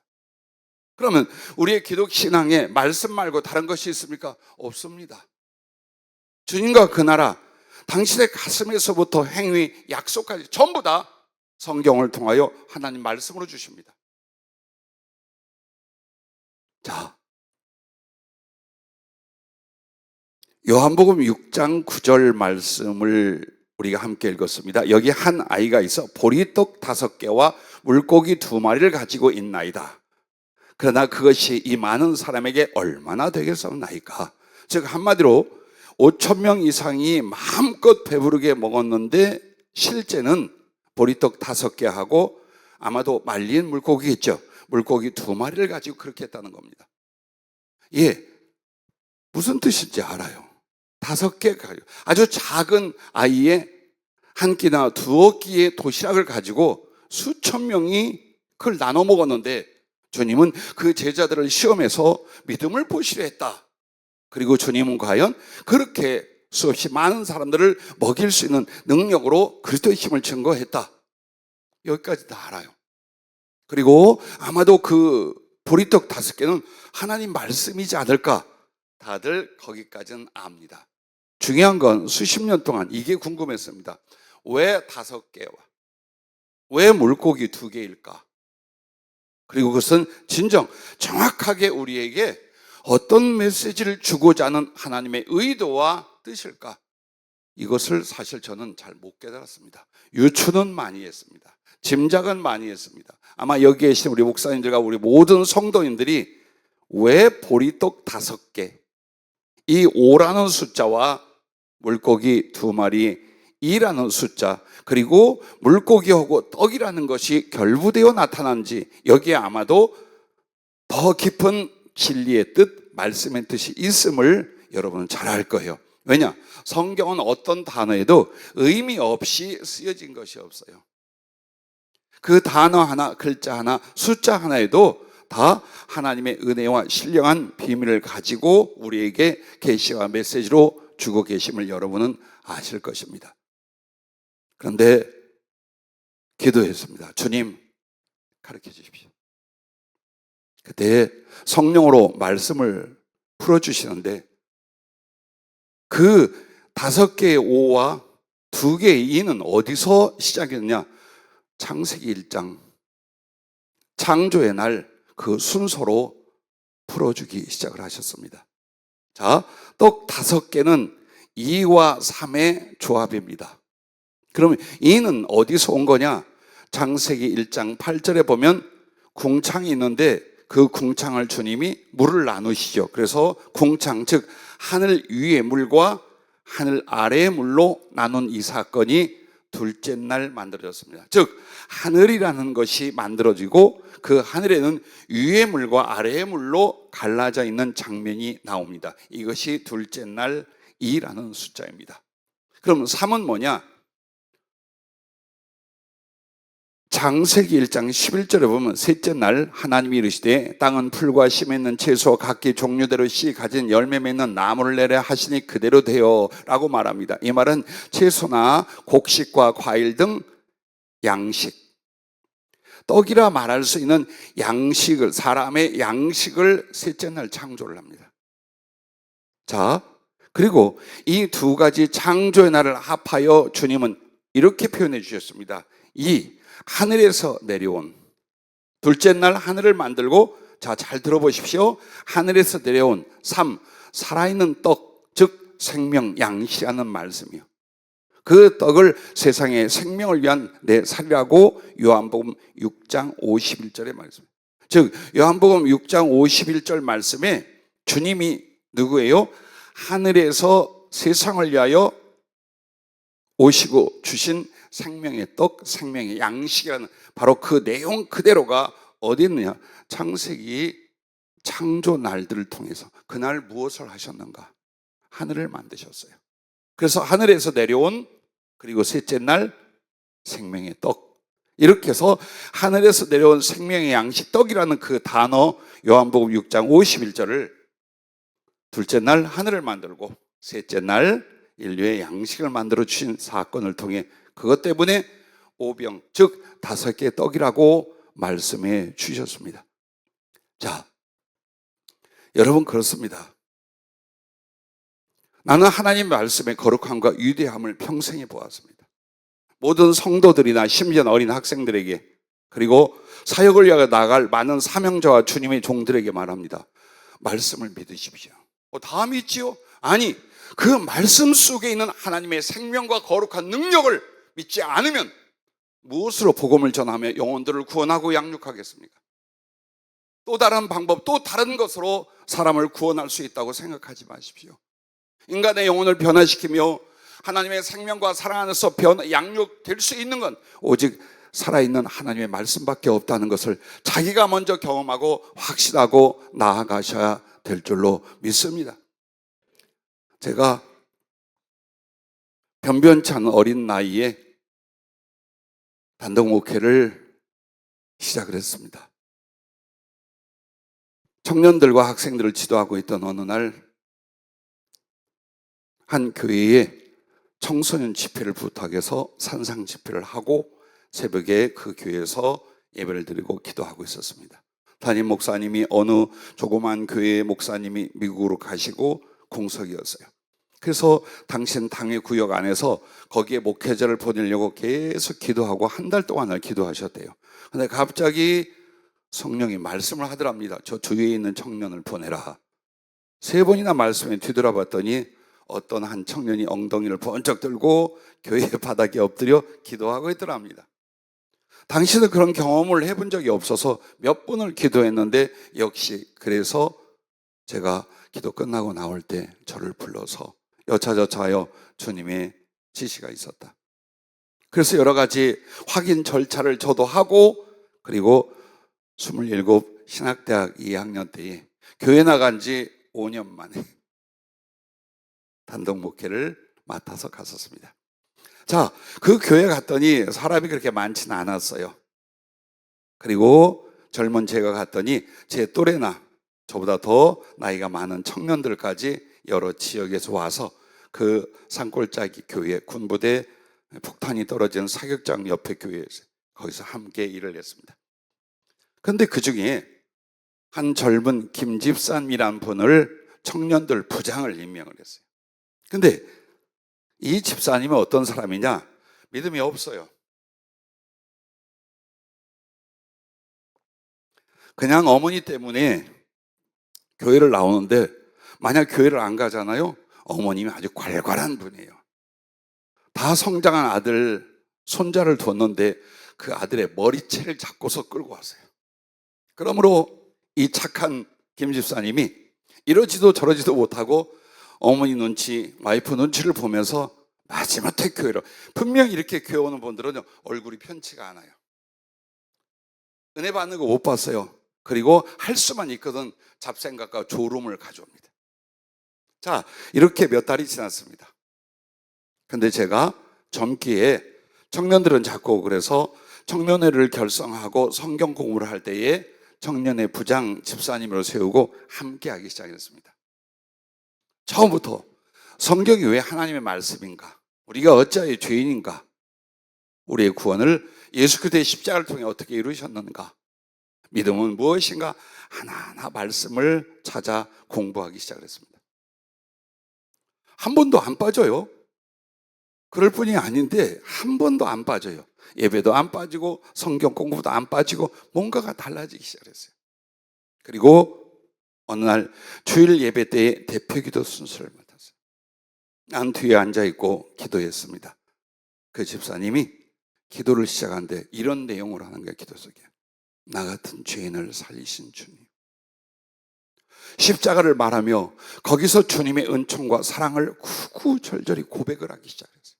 그러면 우리의 기독 신앙에 말씀 말고 다른 것이 있습니까? 없습니다. 주님과 그 나라, 당신의 가슴에서부터 행위, 약속까지 전부 다 성경을 통하여 하나님 말씀으로 주십니다. 자, 요한복음 6장 9절 말씀을 우리가 함께 읽었습니다. 여기 한 아이가 있어 보리떡 5개와 물고기 2마리를 가지고 있나이다. 그러나 그것이 이 많은 사람에게 얼마나 되겠사옵나이까? 즉 한마디로 5,000명 이상이 마음껏 배부르게 먹었는데 실제는 보리떡 5개하고 아마도 말린 물고기겠죠. 물고기 2마리를 가지고 그렇게 했다는 겁니다. 예, 무슨 뜻인지 알아요. 5개 가지고 아주 작은 아이의 한 끼나 2끼의 도시락을 가지고 수천 명이 그걸 나눠 먹었는데 주님은 그 제자들을 시험해서 믿음을 보시려 했다. 그리고 주님은 과연 그렇게 수없이 많은 사람들을 먹일 수 있는 능력으로 그리스도의 힘을 증거했다. 여기까지 다 알아요. 그리고 아마도 그 보리떡 5개는 하나님 말씀이지 않을까? 다들 거기까지는 압니다. 중요한 건 수십 년 동안 이게 궁금했습니다. 왜 5개와 왜 물고기 2개일까? 그리고 그것은 진정 정확하게 우리에게 어떤 메시지를 주고자 하는 하나님의 의도와 뜻일까? 이것을 사실 저는 잘 못 깨달았습니다. 유추는 많이 했습니다. 짐작은 많이 했습니다. 아마 여기 계신 우리 목사님들과 우리 모든 성도님들이 왜 보리떡 5개, 이 5라는 숫자와 물고기 2마리, 2라는 숫자, 그리고 물고기하고 떡이라는 것이 결부되어 나타난지 여기에 아마도 더 깊은 진리의 뜻, 말씀의 뜻이 있음을 여러분은 잘 알 거예요. 왜냐? 성경은 어떤 단어에도 의미 없이 쓰여진 것이 없어요. 그 단어 하나, 글자 하나, 숫자 하나에도 다 하나님의 은혜와 신령한 비밀을 가지고 우리에게 계시와 메시지로 주고 계심을 여러분은 아실 것입니다. 그런데 기도했습니다. 주님, 가르쳐 주십시오. 그때 성령으로 말씀을 풀어주시는데 그 5개의 오와 2개의 이는 어디서 시작했느냐? 창세기 1장 창조의 날 그 순서로 풀어주기 시작을 하셨습니다. 자, 떡 5개는 2와 3의 조합입니다. 그러면 2는 어디서 온 거냐? 창세기 1장 8절에 보면 궁창이 있는데 그 궁창을 주님이 물을 나누시죠. 그래서 궁창, 즉 하늘 위의 물과 하늘 아래의 물로 나눈 이 사건이 둘째 날 만들어졌습니다. 즉 하늘이라는 것이 만들어지고 그 하늘에는 위의 물과 아래의 물로 갈라져 있는 장면이 나옵니다. 이것이 둘째 날 2라는 숫자입니다. 그럼 3은 뭐냐? 창세기 1장 11절에 보면 셋째 날 하나님이 이르시되 땅은 풀과 심에 있는 채소와 각기 종류대로 씨 가진 열매 맺는 나무를 내려 하시니 그대로 되어 라고 말합니다. 이 말은 채소나 곡식과 과일 등 양식, 떡이라 말할 수 있는 양식을, 사람의 양식을 셋째 날 창조를 합니다. 자, 그리고 이 2가지 창조의 날을 합하여 주님은 이렇게 표현해 주셨습니다. 하늘에서 내려온, 둘째 날 하늘을 만들고, 자, 잘 들어보십시오. 하늘에서 내려온 3, 살아있는 떡, 즉 생명, 양식이라는 말씀이요. 그 떡을 세상의 생명을 위한 내 살이라고 요한복음 6장 51절의 말씀. 즉 요한복음 6장 51절 말씀에 주님이 누구예요? 하늘에서 세상을 위하여 오시고 주신 생명의 떡, 생명의 양식이라는 바로 그 내용 그대로가 어디 있느냐? 창세기 창조 날들을 통해서 그날 무엇을 하셨는가? 하늘을 만드셨어요. 그래서 하늘에서 내려온 그리고 셋째 날 생명의 떡, 이렇게 해서 하늘에서 내려온 생명의 양식 떡이라는 그 단어 요한복음 6장 51절을 둘째 날 하늘을 만들고 셋째 날 인류의 양식을 만들어 주신 사건을 통해 그것 때문에 오병, 즉 5개의 떡이라고 말씀해 주셨습니다. 자, 여러분 그렇습니다. 나는 하나님 말씀의 거룩함과 위대함을 평생에 보았습니다. 모든 성도들이나 심지어 어린 학생들에게 그리고 사역을 위하여 나갈 많은 사명자와 주님의 종들에게 말합니다. 말씀을 믿으십시오. 다 믿지요? 아니, 그 말씀 속에 있는 하나님의 생명과 거룩한 능력을 믿지 않으면 무엇으로 복음을 전하며 영혼들을 구원하고 양육하겠습니까? 또 다른 방법, 또 다른 것으로 사람을 구원할 수 있다고 생각하지 마십시오. 인간의 영혼을 변화시키며 하나님의 생명과 사랑 안에서 양육될 수 있는 건 오직 살아있는 하나님의 말씀밖에 없다는 것을 자기가 먼저 경험하고 확신하고 나아가셔야 될 줄로 믿습니다. 제가 변변치 않은 어린 나이에 단독 목회를 시작을 했습니다. 청년들과 학생들을 지도하고 있던 어느 날 한 교회에 청소년 집회를 부탁해서 산상 집회를 하고 새벽에 그 교회에서 예배를 드리고 기도하고 있었습니다. 담임 목사님이 어느 조그만 교회의 목사님이 미국으로 가시고 공석이었어요. 그래서 당신 당회 구역 안에서 거기에 목회자를 보내려고 계속 기도하고 한 달 동안을 기도하셨대요. 근데 갑자기 성령이 말씀을 하더랍니다. 저 주위에 있는 청년을 보내라. 3번이나 말씀에 뒤돌아봤더니 어떤 한 청년이 엉덩이를 번쩍 들고 교회 바닥에 엎드려 기도하고 있더랍니다. 당신은 그런 경험을 해본 적이 없어서 몇 번을 기도했는데 역시 그래서 제가 기도 끝나고 나올 때 저를 불러서 여차저차하여 주님의 지시가 있었다. 그래서 여러 가지 확인 절차를 저도 하고 그리고 27 신학대학 2학년 때에 교회 나간 지 5년 만에 단독 목회를 맡아서 갔었습니다. 자, 그 교회 갔더니 사람이 그렇게 많지는 않았어요. 그리고 젊은 제가 갔더니 제 또래나 저보다 더 나이가 많은 청년들까지 여러 지역에서 와서 그 산골짜기 교회 군부대 폭탄이 떨어진 사격장 옆에 교회에서 거기서 함께 일을 했습니다. 그런데 그 중에 한 젊은 김집사님이란 분을 청년들 부장을 임명을 했어요. 근데 이 집사님은 어떤 사람이냐? 믿음이 없어요. 그냥 어머니 때문에 교회를 나오는데 만약 교회를 안 가잖아요. 어머님이 아주 괄괄한 분이에요. 다 성장한 아들, 손자를 뒀는데 그 아들의 머리채를 잡고서 끌고 왔어요. 그러므로 이 착한 김 집사님이 이러지도 저러지도 못하고 어머니 눈치, 와이프 눈치를 보면서 마지못해 교회로, 분명히 이렇게 교회 오는 분들은 얼굴이 편치가 않아요. 은혜 받는 거 못 봤어요. 그리고 할 수만 있거든 잡생각과 졸음을 가져옵니다. 자, 이렇게 몇 달이 지났습니다. 근데 제가 젊기에 청년들은 자꾸 그래서 청년회를 결성하고 성경 공부를 할 때에 청년회 부장 집사님으로 세우고 함께 하기 시작했습니다. 처음부터 성경이 왜 하나님의 말씀인가? 우리가 어찌하여 죄인인가? 우리의 구원을 예수 그리스도의 십자가를 통해 어떻게 이루셨는가? 믿음은 무엇인가? 하나하나 말씀을 찾아 공부하기 시작했습니다. 한 번도 안 빠져요. 그럴 뿐이 아닌데 한 번도 안 빠져요. 예배도 안 빠지고 성경 공부도 안 빠지고 뭔가가 달라지기 시작했어요. 그리고 어느 날 주일 예배 때에 대표기도 순서를 맡았어요. 난 뒤에 앉아있고 기도했습니다. 그 집사님이 기도를 시작하는데 이런 내용으로 하는 거예요. 기도 속에. 나 같은 죄인을 살리신 주님. 십자가를 말하며 거기서 주님의 은총과 사랑을 구구절절히 고백을 하기 시작했어요.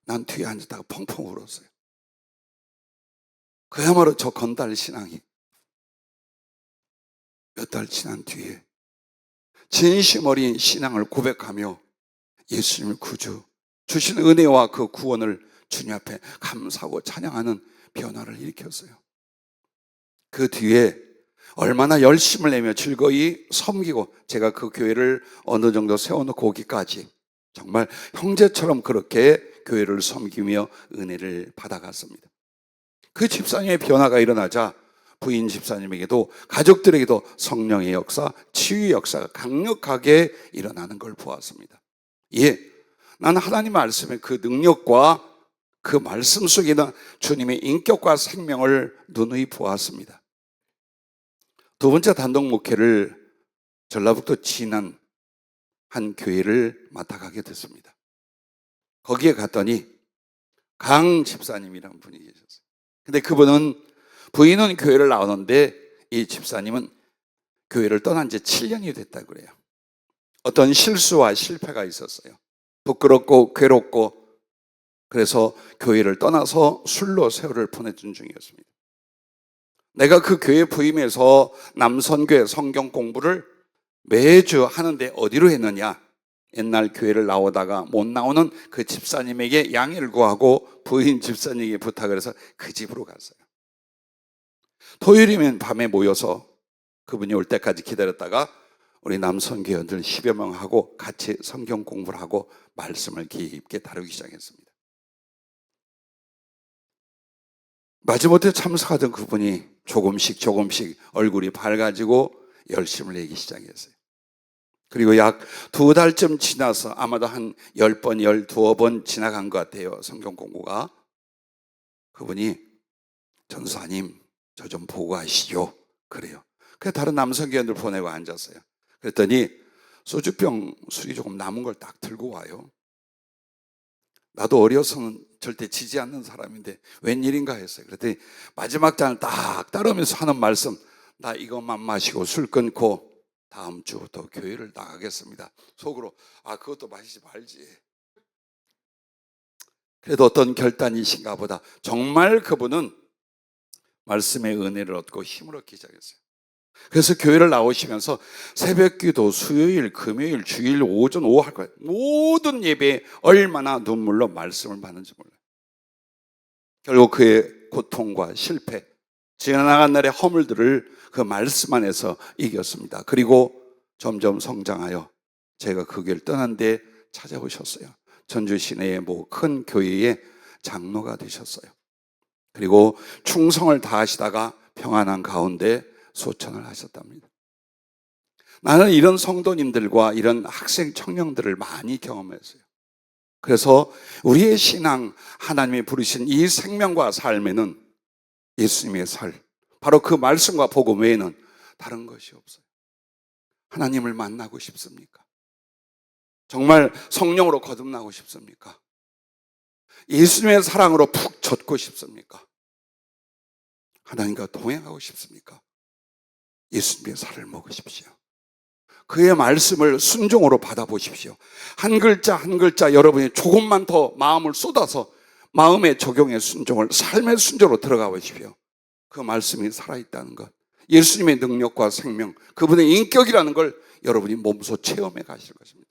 난 뒤에 앉았다가 펑펑 울었어요. 그야말로 저 건달 신앙이 몇 달 지난 뒤에 진심 어린 신앙을 고백하며 예수님을 구주, 주신 은혜와 그 구원을 주님 앞에 감사하고 찬양하는 변화를 일으켰어요. 그 뒤에 얼마나 열심을 내며 즐거이 섬기고, 제가 그 교회를 어느 정도 세워놓고 오기까지 정말 형제처럼 그렇게 교회를 섬기며 은혜를 받아갔습니다. 그 집사님의 변화가 일어나자 부인 집사님에게도 가족들에게도 성령의 역사, 치유의 역사가 강력하게 일어나는 걸 보았습니다. 예, 나는 하나님 말씀의 그 능력과 그 말씀 속에 있는 주님의 인격과 생명을 누누이 보았습니다. 두 번째 단독 목회를 전라북도 진안 한 교회를 맡아가게 됐습니다. 거기에 갔더니 강 집사님이라는 분이 계셨어요. 근데 그분은, 부인은 교회를 나오는데 이 집사님은 교회를 떠난 지 7년이 됐다고 그래요. 어떤 실수와 실패가 있었어요. 부끄럽고 괴롭고, 그래서 교회를 떠나서 술로 세월을 보내준 중이었습니다. 내가 그 교회 부임해서 남선교회 성경 공부를 매주 하는데 어디로 했느냐? 옛날 교회를 나오다가 못 나오는 그 집사님에게 양해를 구하고 부인 집사님에게 부탁을 해서 그 집으로 갔어요. 토요일이면 밤에 모여서 그분이 올 때까지 기다렸다가 우리 남선교회원들 10여 명하고 같이 성경 공부를 하고 말씀을 깊게 다루기 시작했습니다. 마지못해 참석하던 그분이 조금씩 얼굴이 밝아지고 열심을 내기 시작했어요. 그리고 약 2달쯤 지나서 아마도 한 10번, 12번 지나간 것 같아요. 성경 공부가. 그분이 전사님, 저 좀 보고 가시죠. 그래요. 그래서 다른 남성교원들 보내고 앉았어요. 그랬더니 소주병 술이 조금 남은 걸 딱 들고 와요. 나도 어려서는 절대 지지 않는 사람인데 웬일인가 했어요. 그랬더니 마지막 잔을 딱 따르면서 하는 말씀, 나 이것만 마시고 술 끊고 다음 주부터 교회를 나가겠습니다. 속으로, 그것도 마시지 말지. 그래도 어떤 결단이신가 보다. 정말 그분은 말씀의 은혜를 얻고 힘을 얻기 시작했어요. 그래서 교회를 나오시면서 새벽기도, 수요일, 금요일, 주일, 오전, 오후 할 거예요. 모든 예배에 얼마나 눈물로 말씀을 받는지 몰라요. 결국 그의 고통과 실패, 지나간 날의 허물들을 그 말씀 안에서 이겼습니다. 그리고 점점 성장하여 제가 그 교회를 떠난 데 찾아오셨어요. 전주 시내의 큰 교회의 장로가 되셨어요. 그리고 충성을 다하시다가 평안한 가운데 소천을 하셨답니다. 나는 이런 성도님들과 이런 학생 청년들을 많이 경험했어요. 그래서 우리의 신앙, 하나님이 부르신 이 생명과 삶에는 예수님의 살, 바로 그 말씀과 복음 외에는 다른 것이 없어요. 하나님을 만나고 싶습니까? 정말 성령으로 거듭나고 싶습니까? 예수님의 사랑으로 푹 젖고 싶습니까? 하나님과 동행하고 싶습니까? 예수님의 살을 먹으십시오. 그의 말씀을 순종으로 받아보십시오. 한 글자 한 글자 여러분이 조금만 더 마음을 쏟아서 마음의 적용의 순종을, 삶의 순종으로 들어가 보십시오. 그 말씀이 살아있다는 것, 예수님의 능력과 생명, 그분의 인격이라는 걸 여러분이 몸소 체험해 가실 것입니다.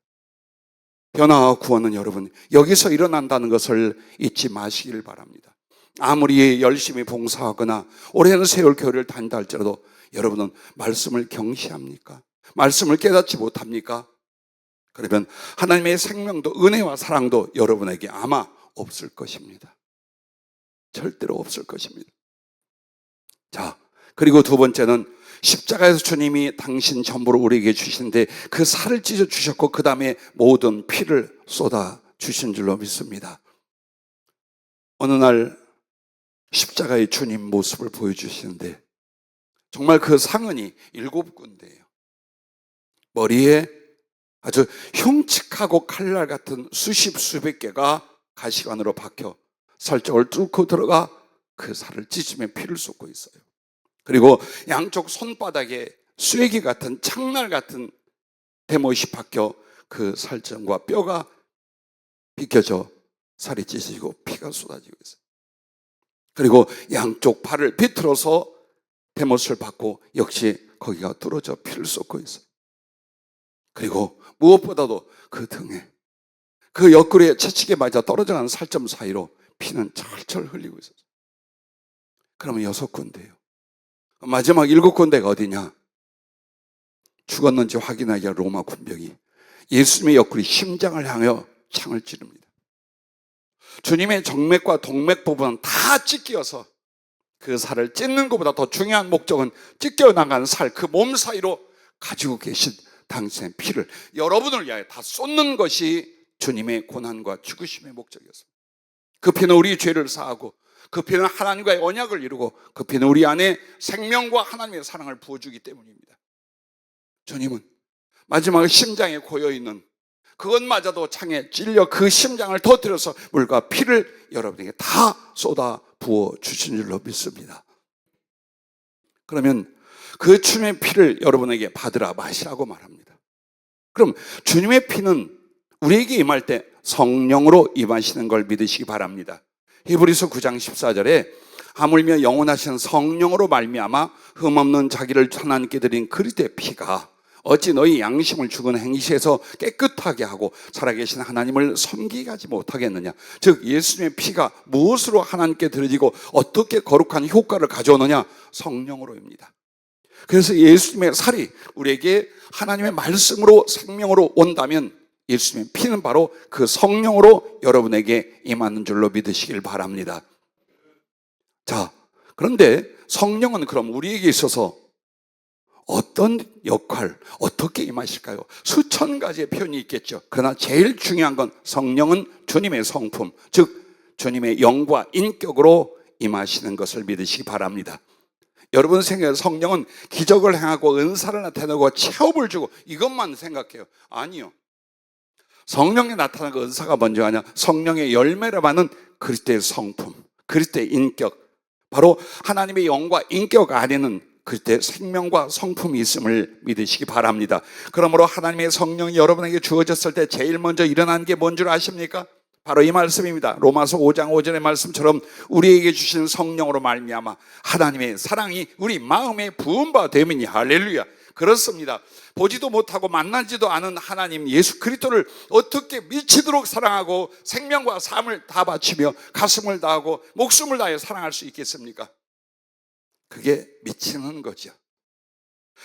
변화와 구원은 여러분 여기서 일어난다는 것을 잊지 마시길 바랍니다. 아무리 열심히 봉사하거나 오랜 세월 교회를 다닌다 할지라도 여러분은 말씀을 경시합니까? 말씀을 깨닫지 못합니까? 그러면 하나님의 생명도 은혜와 사랑도 여러분에게 아마 없을 것입니다. 절대로 없을 것입니다. 자, 그리고 두 번째는 십자가에서 주님이 당신 전부를 우리에게 주시는데 그 살을 찢어 주셨고 그 다음에 모든 피를 쏟아 주신 줄로 믿습니다. 어느 날 십자가의 주님 모습을 보여주시는데 정말 그 상흔이 7군데예요. 머리에 아주 흉측하고 칼날 같은 수십 수백 개가 가시관으로 박혀 살적을 뚫고 들어가 그 살을 찢으며 피를 쏟고 있어요. 그리고 양쪽 손바닥에 쐐기 같은 창날 같은 대못이 박혀 그 살점과 뼈가 비껴져 살이 찢어지고 피가 쏟아지고 있어요. 그리고 양쪽 발을 비틀어서 대못을 받고 역시 거기가 뚫어져 피를 쏟고 있어요. 그리고 무엇보다도 그 등에 그 옆구리에 채찍에 맞아 떨어져가는 살점 사이로 피는 철철 흘리고 있었어요. 그러면 6군데예요. 마지막 7군데가 어디냐? 죽었는지 확인하기 위해 로마 군병이 예수님의 옆구리 심장을 향하여 창을 찌릅니다. 주님의 정맥과 동맥 부분은 다 찢겨서 그 살을 찢는 것보다 더 중요한 목적은 찢겨나간 살, 그 몸 사이로 가지고 계신 당신의 피를 여러분을 위하여 다 쏟는 것이 주님의 고난과 죽으심의 목적이었습니다. 그 피는 우리 죄를 사하고 그 피는 하나님과의 언약을 이루고 그 피는 우리 안에 생명과 하나님의 사랑을 부어주기 때문입니다. 주님은 마지막에 심장에 고여있는 그것마저도 창에 찔려 그 심장을 터뜨려서 물과 피를 여러분에게 다 쏟아 부어 주신 줄로 믿습니다. 그러면 그 주님의 피를 여러분에게 받으라 마시라고 말합니다. 그럼 주님의 피는 우리에게 임할 때 성령으로 임하시는 걸 믿으시기 바랍니다. 히브리서 9장 14절에 하물며 영원하신 성령으로 말미암아 흠없는 자기를 하나님께 드린 그리스도의 피가 어찌 너희 양심을 죽은 행시에서 깨끗하게 하고 살아계신 하나님을 섬기게 하지 못하겠느냐. 즉 예수님의 피가 무엇으로 하나님께 드려지고 어떻게 거룩한 효과를 가져오느냐? 성령으로입니다. 그래서 예수님의 살이 우리에게 하나님의 말씀으로 생명으로 온다면 예수님의 피는 바로 그 성령으로 여러분에게 임하는 줄로 믿으시길 바랍니다. 자, 그런데 성령은 그럼 우리에게 있어서 어떤 역할, 어떻게 임하실까요? 수천 가지의 표현이 있겠죠. 그러나 제일 중요한 건 성령은 주님의 성품, 즉 주님의 영과 인격으로 임하시는 것을 믿으시기 바랍니다. 여러분 생각에 성령은 기적을 행하고 은사를 나타내고 체험을 주고 이것만 생각해요. 아니요. 성령이 나타나는 그 은사가 먼저 하냐? 성령의 열매를 받는 그리스도의 성품, 그리스도의 인격, 바로 하나님의 영과 인격 안에는 그때 생명과 성품이 있음을 믿으시기 바랍니다. 그러므로 하나님의 성령이 여러분에게 주어졌을 때 제일 먼저 일어난 게 뭔 줄 아십니까? 바로 이 말씀입니다. 로마서 5장 5절의 말씀처럼 우리에게 주신 성령으로 말미암아 하나님의 사랑이 우리 마음에 부은 바 되미니. 할렐루야. 그렇습니다. 보지도 못하고 만나지도 않은 하나님 예수 그리스도를 어떻게 미치도록 사랑하고 생명과 삶을 다 바치며 가슴을 다하고 목숨을 다해 사랑할 수 있겠습니까? 그게 미치는 거죠.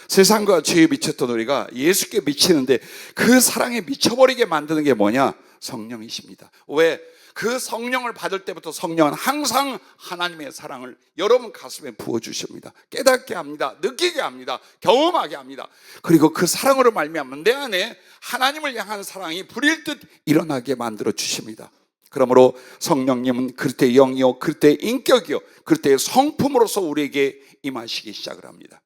세상과 죄에 미쳤던 우리가 예수께 미치는데 그 사랑에 미쳐버리게 만드는 게 뭐냐? 성령이십니다. 왜? 그 성령을 받을 때부터 성령은 항상 하나님의 사랑을 여러분 가슴에 부어주십니다. 깨닫게 합니다. 느끼게 합니다. 경험하게 합니다. 그리고 그 사랑으로 말미암아 내 안에 하나님을 향한 사랑이 불일 듯 일어나게 만들어 주십니다. 그러므로 성령님은 그리스도의 영이요 그리스도의 인격이요 그리스도의 성품으로서 우리에게 임하시기 시작을 합니다.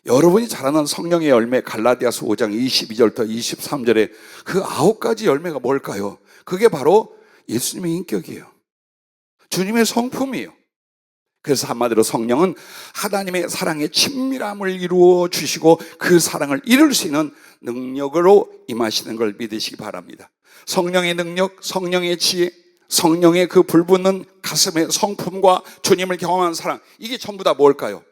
여러분이 잘 아는 성령의 열매 갈라디아서 5장 22절부터 23절에 그 9가지 열매가 뭘까요? 그게 바로 예수님의 인격이에요. 주님의 성품이에요. 그래서 한마디로 성령은 하나님의 사랑의 친밀함을 이루어 주시고 그 사랑을 이룰 수 있는 능력으로 임하시는 걸 믿으시기 바랍니다. 성령의 능력, 성령의 지혜, 성령의 그 불붙는 가슴의 성품과 주님을 경험한 사랑, 이게 전부 다 뭘까요?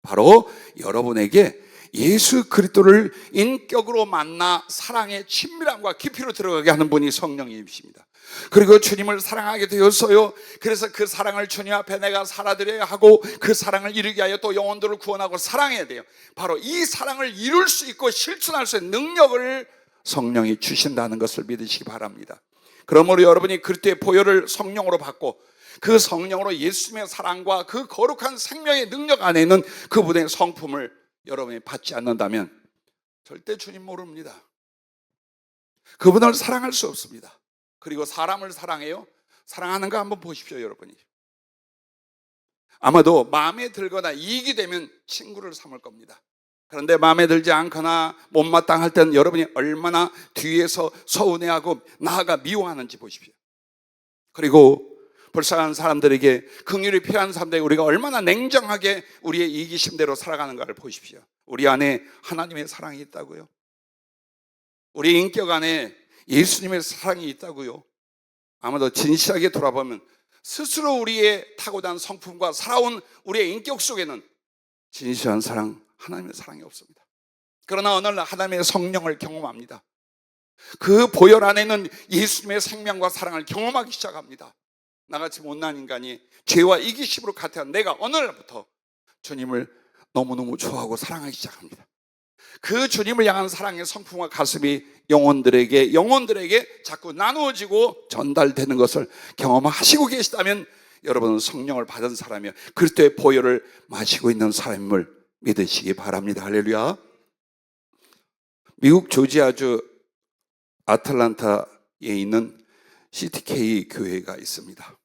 바로 여러분에게 예수 그리스도를 인격으로 만나 사랑의 친밀함과 깊이로 들어가게 하는 분이 성령님이십니다. 그리고 주님을 사랑하게 되었어요. 그래서 그 사랑을 주님 앞에 내가 살아드려야 하고 그 사랑을 이루게 하여 또 영혼들을 구원하고 사랑해야 돼요. 바로 이 사랑을 이룰 수 있고 실천할 수 있는 능력을 성령이 주신다는 것을 믿으시기 바랍니다. 그러므로 여러분이 그리스도의 보혈을 성령으로 받고 그 성령으로 예수님의 사랑과 그 거룩한 생명의 능력 안에 있는 그분의 성품을 여러분이 받지 않는다면 절대 주님 모릅니다. 그분을 사랑할 수 없습니다. 그리고 사람을 사랑해요? 사랑하는 거 한번 보십시오, 여러분이. 아마도 마음에 들거나 이익이 되면 친구를 삼을 겁니다. 그런데 마음에 들지 않거나 못마땅할 때는 여러분이 얼마나 뒤에서 서운해하고 나아가 미워하는지 보십시오. 그리고 불쌍한 사람들에게, 긍휼이 필요한 사람들에게 우리가 얼마나 냉정하게 우리의 이기심대로 살아가는가를 보십시오. 우리 안에 하나님의 사랑이 있다고요. 우리 인격 안에 예수님의 사랑이 있다고요. 아마도 진실하게 돌아보면 스스로 우리의 타고난 성품과 살아온 우리의 인격 속에는 진실한 사랑, 하나님의 사랑이 없습니다. 그러나 어느 날 하나님의 성령을 경험합니다. 그 보혈 안에는 예수님의 생명과 사랑을 경험하기 시작합니다. 나같이 못난 인간이 죄와 이기심으로 가득한 내가 어느 날부터 주님을 너무너무 좋아하고 사랑하기 시작합니다. 그 주님을 향한 사랑의 성품과 가슴이 영혼들에게 자꾸 나누어지고 전달되는 것을 경험하시고 계시다면 여러분은 성령을 받은 사람이요, 그리스도의 보혈을 마시고 있는 사람임을 믿으시기 바랍니다. 할렐루야. 미국 조지아주 아틀란타에 있는 CTK 교회가 있습니다.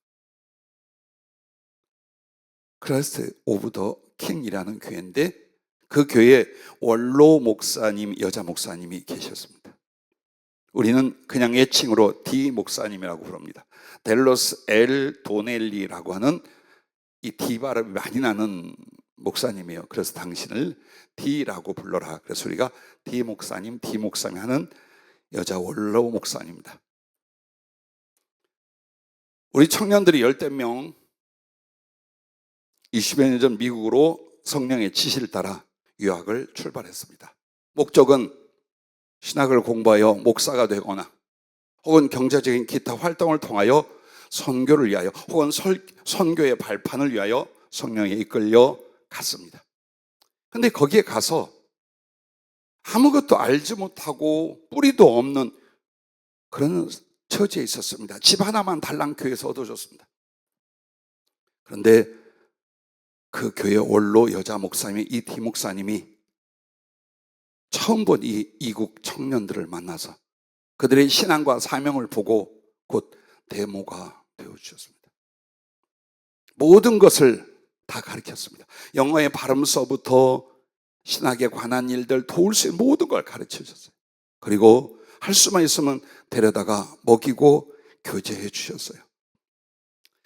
크라이스트 오브 더 킹이라는 교회인데, 그 교회에 원로 목사님, 여자 목사님이 계셨습니다. 우리는 그냥 애칭으로 D 목사님이라고 부릅니다. 델로스 엘 도넬리라고 하는 이 D 발음이 많이 나는 목사님이에요. 그래서 당신을 D라고 불러라. 그래서 우리가 D 목사님 하는 여자 원로 목사님입니다. 우리 청년들이 10명 20여 년 전 미국으로 성령의 지시를 따라 유학을 출발했습니다. 목적은 신학을 공부하여 목사가 되거나 혹은 경제적인 기타 활동을 통하여 선교를 위하여 혹은 선교의 발판을 위하여 성령에 이끌려 갔습니다. 그런데 거기에 가서 아무것도 알지 못하고 뿌리도 없는 그런 처지에 있었습니다. 집 하나만 달랑 교회에서 얻어줬습니다. 그런데 그 교회 원로 여자 목사님이, 이 D 목사님이 처음 본 이 이국 청년들을 만나서 그들의 신앙과 사명을 보고 곧 데모가 되어주셨습니다. 모든 것을 다 가르쳤습니다. 영어의 발음서부터 신학에 관한 일들, 도울 수 있는 모든 걸 가르쳐 주셨어요. 그리고 할 수만 있으면 데려다가 먹이고 교제해 주셨어요.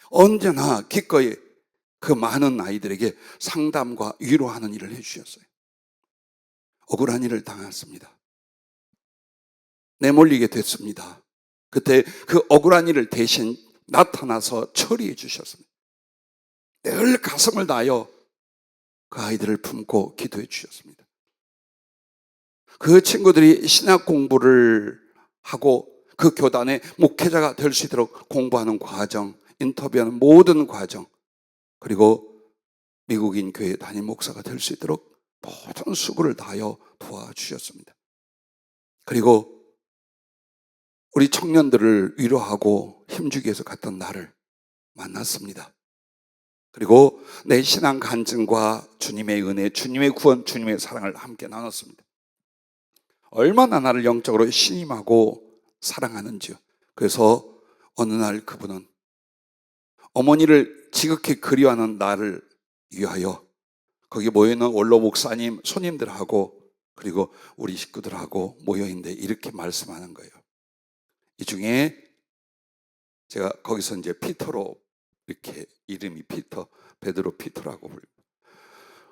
언제나 기꺼이 그 많은 아이들에게 상담과 위로하는 일을 해주셨어요. 억울한 일을 당했습니다. 내몰리게 됐습니다. 그때 그 억울한 일을 대신 나타나서 처리해 주셨습니다. 늘 가슴을 다하여 그 아이들을 품고 기도해 주셨습니다. 그 친구들이 신학 공부를 하고 그 교단의 목회자가 될 수 있도록 공부하는 과정, 인터뷰하는 모든 과정, 그리고 미국인 교회 담임 목사가 될 수 있도록 모든 수고를 다하여 도와주셨습니다. 그리고 우리 청년들을 위로하고 힘주기 위해서 갔던 나를 만났습니다. 그리고 내 신앙 간증과 주님의 은혜, 주님의 구원, 주님의 사랑을 함께 나눴습니다. 얼마나 나를 영적으로 신임하고 사랑하는지요. 그래서 어느 날 그분은 어머니를 지극히 그리워하는 나를 위하여 거기 모여있는 원로 목사님, 손님들하고 그리고 우리 식구들하고 모여있는데 이렇게 말씀하는 거예요. 이 중에 제가 거기서 이제 피터로, 이렇게 이름이 피터, 베드로 피터라고 불립니다.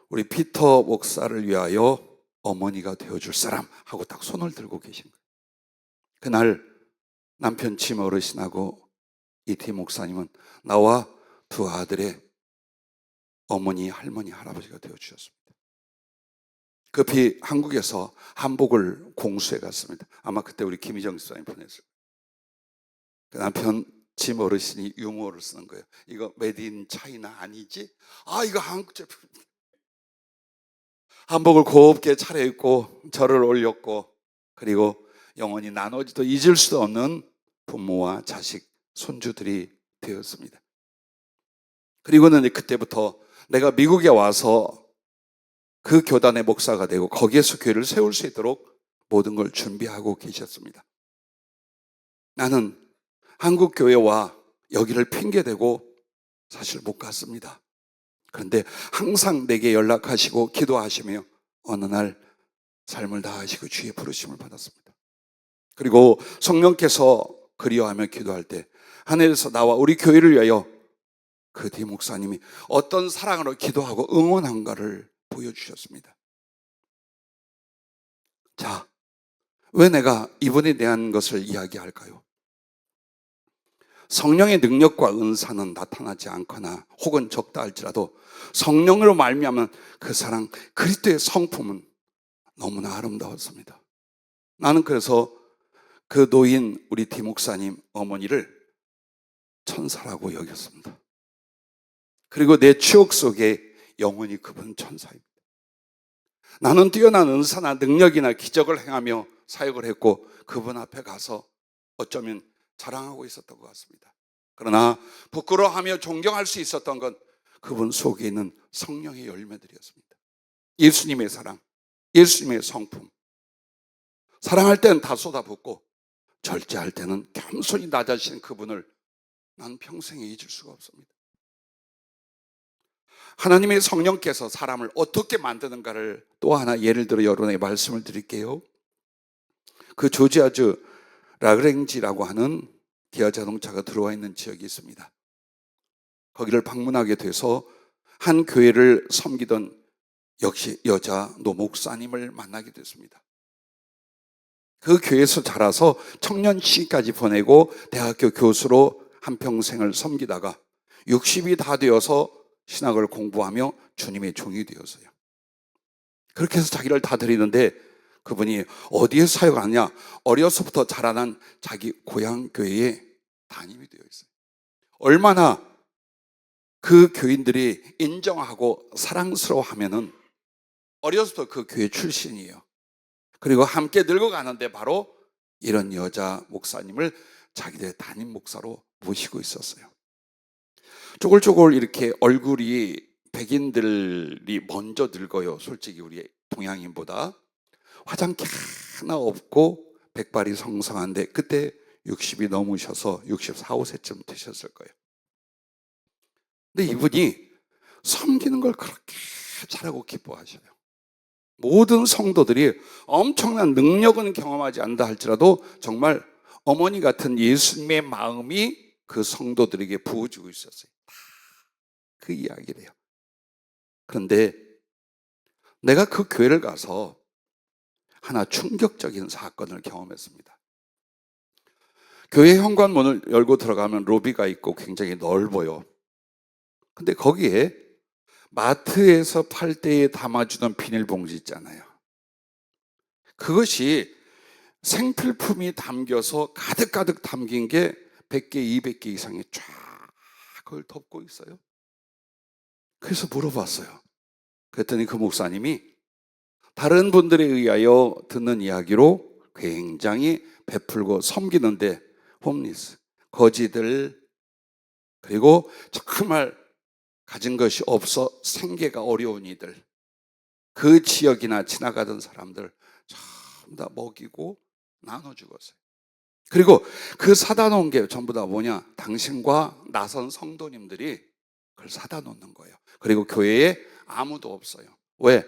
우리 피터 목사를 위하여 어머니가 되어줄 사람 하고 딱 손을 들고 계신 거예요. 그날 남편 침 어르신하고 이티 목사님은 나와 두 아들의 어머니, 할머니, 할아버지가 되어주셨습니다. 급히 한국에서 한복을 공수해 갔습니다. 아마 그때 우리 김희정 집사님 보냈을 거예요. 그 남편 침 어르신이 유머를 쓰는 거예요. 이거 메드 인 차이나 아니지? 이거 한국 제품입니다. 한복을 곱게 차려입고 절을 올렸고, 그리고 영원히 나눠지도 잊을 수 없는 부모와 자식, 손주들이 되었습니다. 그리고는 그때부터 내가 미국에 와서 그 교단의 목사가 되고 거기에서 교회를 세울 수 있도록 모든 걸 준비하고 계셨습니다. 나는 한국 교회와 여기를 핑계대고 사실 못 갔습니다. 그런데 항상 내게 연락하시고 기도하시며 어느 날 삶을 다하시고 주의 부르심을 받았습니다. 그리고 성령께서 그리워하며 기도할 때 하늘에서 나와 우리 교회를 위하여 그 디 목사님이 어떤 사랑으로 기도하고 응원한가를 보여주셨습니다. 자, 왜 내가 이분에 대한 것을 이야기할까요? 성령의 능력과 은사는 나타나지 않거나 혹은 적다 할지라도 성령으로 말미암은 그 사랑, 그리스도의 성품은 너무나 아름다웠습니다. 나는 그래서 그 노인 우리 디 목사님 어머니를 천사라고 여겼습니다. 그리고 내 추억 속에 영원히 그분 천사입니다. 나는 뛰어난 은사나 능력이나 기적을 행하며 사역을 했고 그분 앞에 가서 어쩌면 자랑하고 있었던 것 같습니다. 그러나 부끄러워하며 존경할 수 있었던 건 그분 속에 있는 성령의 열매들이었습니다. 예수님의 사랑, 예수님의 성품. 사랑할 때는 다 쏟아붓고 절제할 때는 겸손히 낮아지신 그분을 난 평생에 잊을 수가 없습니다. 하나님의 성령께서 사람을 어떻게 만드는가를 또 하나 예를 들어 여러분에게 말씀을 드릴게요. 그 조지아주 라그랭지라고 하는 기아 자동차가 들어와 있는 지역이 있습니다. 거기를 방문하게 돼서 한 교회를 섬기던 역시 여자 노 목사님을 만나게 됐습니다. 그 교회에서 자라서 청년 시기까지 보내고 대학교 교수로 한평생을 섬기다가 60이 다 되어서 신학을 공부하며 주님의 종이 되었어요. 그렇게 해서 자기를 다 드리는데 그분이 어디에 사역하느냐? 어려서부터 자라난 자기 고향 교회에 담임이 되어 있어요. 얼마나 그 교인들이 인정하고 사랑스러워하면은 어려서부터 그 교회 출신이에요. 그리고 함께 늙어가는데 바로 이런 여자 목사님을 자기들의 담임 목사로 모시고 있었어요. 쪼글쪼글 이렇게 얼굴이 백인들이 먼저 늙어요. 솔직히 우리 동양인보다. 화장기 하나 없고 백발이 성성한데 그때 60이 넘으셔서 64, 5세쯤 되셨을 거예요. 근데 이분이 섬기는 걸 그렇게 잘하고 기뻐하셔요. 모든 성도들이 엄청난 능력은 경험하지 않는다 할지라도 정말 어머니 같은 예수님의 마음이 그 성도들에게 부어주고 있었어요. 그 이야기를 해요. 그런데 내가 그 교회를 가서 하나 충격적인 사건을 경험했습니다. 교회 현관문을 열고 들어가면 로비가 있고 굉장히 넓어요. 근데 거기에 마트에서 팔 때에 담아주던 비닐봉지 있잖아요. 그것이 생필품이 담겨서 가득가득 담긴 게 100개, 200개 이상이 쫙 그걸 덮고 있어요. 그래서 물어봤어요. 그랬더니 그 목사님이 다른 분들에 의하여 듣는 이야기로 굉장히 베풀고 섬기는데 홈리스, 거지들, 그리고 정말 가진 것이 없어 생계가 어려운 이들, 그 지역이나 지나가던 사람들 전부 다 먹이고 나눠주었어요. 그리고 그 사다 놓은 게 전부 다 뭐냐? 당신과 나선 성도님들이 그걸 사다 놓는 거예요. 그리고 교회에 아무도 없어요. 왜?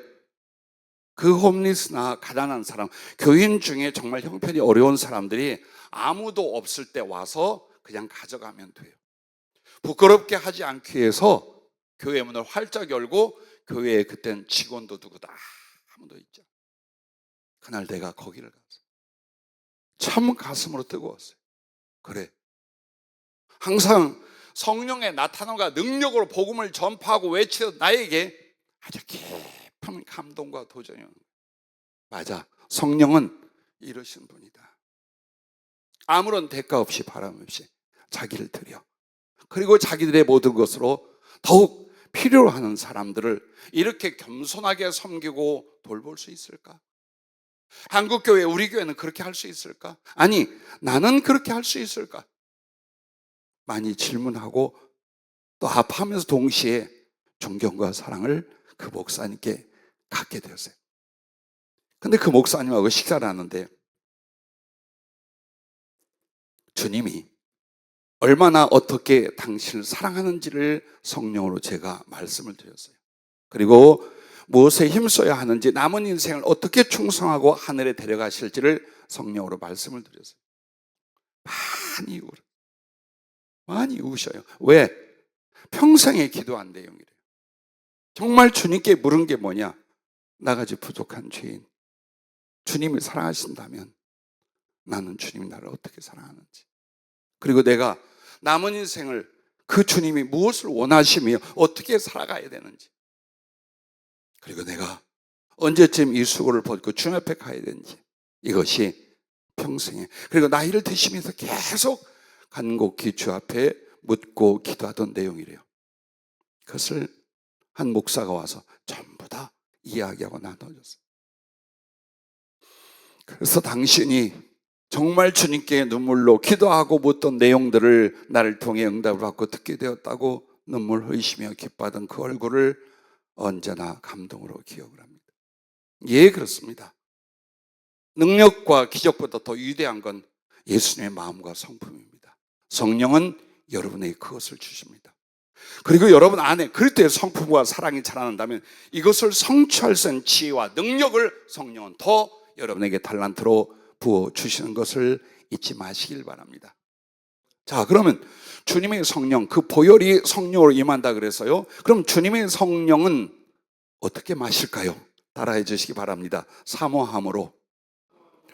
그 홈리스나 가난한 사람, 교인 중에 정말 형편이 어려운 사람들이 아무도 없을 때 와서 그냥 가져가면 돼요. 부끄럽게 하지 않기 위해서 교회 문을 활짝 열고 교회에 그땐 직원도 누구다 아무도 있죠. 그날 내가 거기를 갔어요. 참 가슴으로 뜨거웠어요. 그래, 항상 성령의 나타남과 능력으로 복음을 전파하고 외치던 나에게 아주 깊은 감동과 도전이 오는 거예요. 맞아, 성령은 이러신 분이다. 아무런 대가 없이 바람 없이 자기를 드려, 그리고 자기들의 모든 것으로 더욱 필요로 하는 사람들을 이렇게 겸손하게 섬기고 돌볼 수 있을까? 한국교회, 우리 교회는 그렇게 할 수 있을까? 아니, 나는 그렇게 할 수 있을까? 많이 질문하고 또 아파하면서 동시에 존경과 사랑을 그 목사님께 갖게 되었어요. 근데 그 목사님하고 식사를 하는데 주님이 얼마나 어떻게 당신을 사랑하는지를 성령으로 제가 말씀을 드렸어요. 그리고 무엇에 힘써야 하는지, 남은 인생을 어떻게 충성하고 하늘에 데려가실지를 성령으로 말씀을 드렸어요. 많이 우셔요. 왜? 평생에 기도한 내용이래요. 정말 주님께 물은 게 뭐냐? 나같이 부족한 죄인, 주님을 사랑하신다면 나는 주님이 나를 어떻게 사랑하는지, 그리고 내가 남은 인생을 그 주님이 무엇을 원하시며 어떻게 살아가야 되는지, 그리고 내가 언제쯤 이 수고를 벗고 주님 앞에 가야 되는지, 이것이 평생에, 그리고 나이를 드시면서 계속 간곡히 주 앞에 묻고 기도하던 내용이래요. 그것을 한 목사가 와서 전부 다 이야기하고 나눠줬어요. 그래서 당신이 정말 주님께 눈물로 기도하고 묻던 내용들을 나를 통해 응답을 받고 듣게 되었다고 눈물 흘리시며 기뻐하던 그 얼굴을 언제나 감동으로 기억을 합니다. 예, 그렇습니다. 능력과 기적보다 더 위대한 건 예수님의 마음과 성품입니다. 성령은 여러분에게 그것을 주십니다. 그리고 여러분 안에 그리스도의 성품과 사랑이 자라난다면 이것을 성취할 수 있는 지혜와 능력을 성령은 더 여러분에게 달란트로 부어주시는 것을 잊지 마시길 바랍니다. 자, 그러면 주님의 성령, 그 보혈이 성령으로 임한다 그래서요, 그럼 주님의 성령은 어떻게 마실까요? 따라해 주시기 바랍니다. 사모함으로,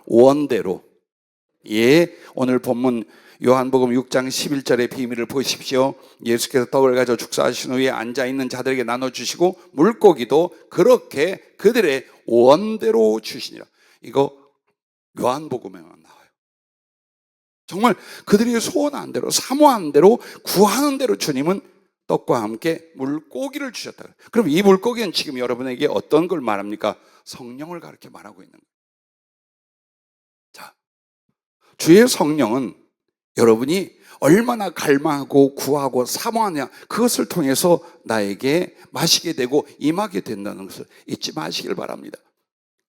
원대로. 예, 오늘 본문 요한복음 6장 11절의 비밀을 보십시오. 예수께서 떡을 가져 축사하신 후에 앉아있는 자들에게 나눠주시고 물고기도 그렇게 그들의 원대로 주시니라. 이거 요한복음에만 나와요. 정말 그들이 소원한 대로, 사모한 대로, 구하는 대로 주님은 떡과 함께 물고기를 주셨다. 그럼 이 물고기는 지금 여러분에게 어떤 걸 말합니까? 성령을 가르쳐 말하고 있는 거예요. 자, 주의 성령은 여러분이 얼마나 갈망하고 구하고 사모하냐, 그것을 통해서 나에게 마시게 되고 임하게 된다는 것을 잊지 마시길 바랍니다.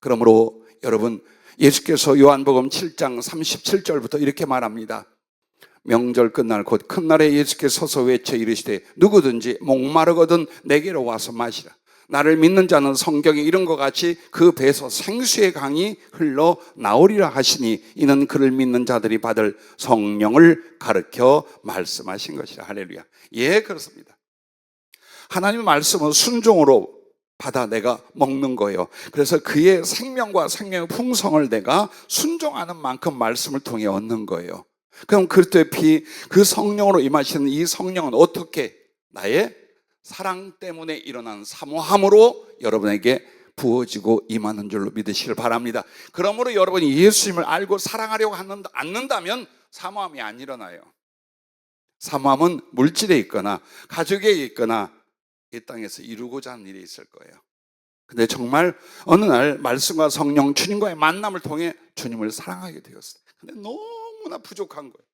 그러므로 여러분, 예수께서 요한복음 7장 37절부터 이렇게 말합니다. 명절 끝날 곧 큰 날에 예수께서 서서 외쳐 이르시되 누구든지 목마르거든 내게로 와서 마시라. 나를 믿는 자는 성경에 이런 것 같이 그 배에서 생수의 강이 흘러 나오리라 하시니 이는 그를 믿는 자들이 받을 성령을 가르쳐 말씀하신 것이라. 할렐루야. 예, 그렇습니다. 하나님의 말씀은 순종으로 받아 내가 먹는 거예요. 그래서 그의 생명과 생명의 풍성을 내가 순종하는 만큼 말씀을 통해 얻는 거예요. 그럼 그리스도의 피, 그 성령으로 임하시는 이 성령은 어떻게 나의 사랑 때문에 일어난 사모함으로 여러분에게 부어지고 임하는 줄로 믿으시길 바랍니다. 그러므로 여러분이 예수님을 알고 사랑하려고 않는다면 사모함이 안 일어나요. 사모함은 물질에 있거나 가족에 있거나 이 땅에서 이루고자 하는 일이 있을 거예요. 근데 정말 어느 날 말씀과 성령, 주님과의 만남을 통해 주님을 사랑하게 되었어요. 근데 너무나 부족한 거예요.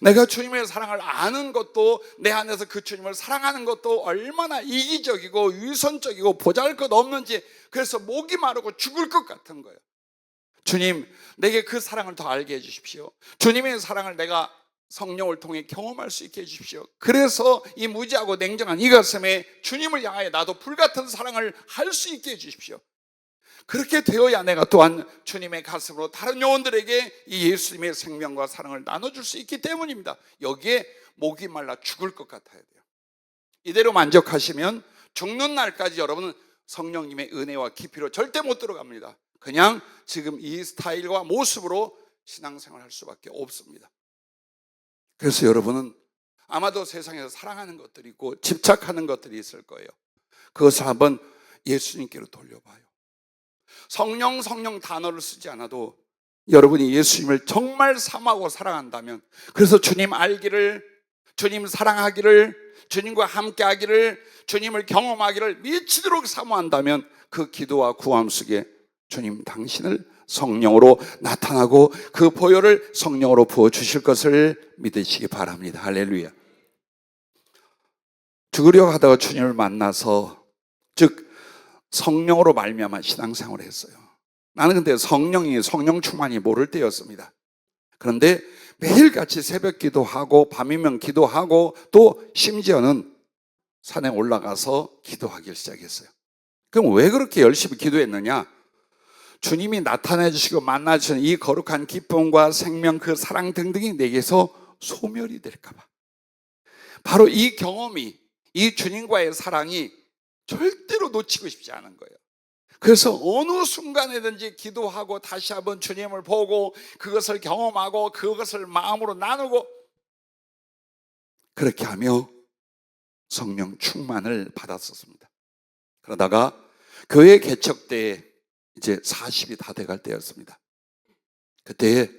내가 주님의 사랑을 아는 것도, 내 안에서 그 주님을 사랑하는 것도 얼마나 이기적이고 위선적이고 보잘것없는지, 그래서 목이 마르고 죽을 것 같은 거예요. 주님, 내게 그 사랑을 더 알게 해주십시오. 주님의 사랑을 내가 성령을 통해 경험할 수 있게 해주십시오. 그래서 이 무지하고 냉정한 이 가슴에 주님을 향하여 나도 불같은 사랑을 할 수 있게 해주십시오. 그렇게 되어야 내가 또한 주님의 가슴으로 다른 영혼들에게 이 예수님의 생명과 사랑을 나눠줄 수 있기 때문입니다. 여기에 목이 말라 죽을 것 같아야 돼요. 이대로 만족하시면 죽는 날까지 여러분은 성령님의 은혜와 깊이로 절대 못 들어갑니다. 그냥 지금 이 스타일과 모습으로 신앙생활을 할 수밖에 없습니다. 그래서 여러분은 아마도 세상에서 사랑하는 것들이 있고 집착하는 것들이 있을 거예요. 그것을 한번 예수님께로 돌려봐요. 성령 단어를 쓰지 않아도 여러분이 예수님을 정말 사모하고 사랑한다면, 그래서 주님 알기를, 주님 사랑하기를, 주님과 함께하기를, 주님을 경험하기를 미치도록 사모한다면 그 기도와 구함 속에 주님 당신을 성령으로 나타나고 그 보혈을 성령으로 부어주실 것을 믿으시기 바랍니다. 할렐루야. 죽으려고 하다가 주님을 만나서, 즉 성령으로 말미암아 신앙생활을 했어요. 나는 근데 성령 충만이 모를 때였습니다. 그런데 매일같이 새벽 기도하고 밤이면 기도하고 또 심지어는 산에 올라가서 기도하기 시작했어요. 그럼 왜 그렇게 열심히 기도했느냐? 주님이 나타내 주시고 만나 주시는 이 거룩한 기쁨과 생명, 그 사랑 등등이 내게서 소멸이 될까 봐. 바로 이 경험이, 이 주님과의 사랑이 절대로 놓치고 싶지 않은 거예요. 그래서 어느 순간에든지 기도하고 다시 한번 주님을 보고 그것을 경험하고 그것을 마음으로 나누고 그렇게 하며 성령 충만을 받았었습니다. 그러다가 교회 개척 때에 이제 40이 다 돼갈 때였습니다. 그때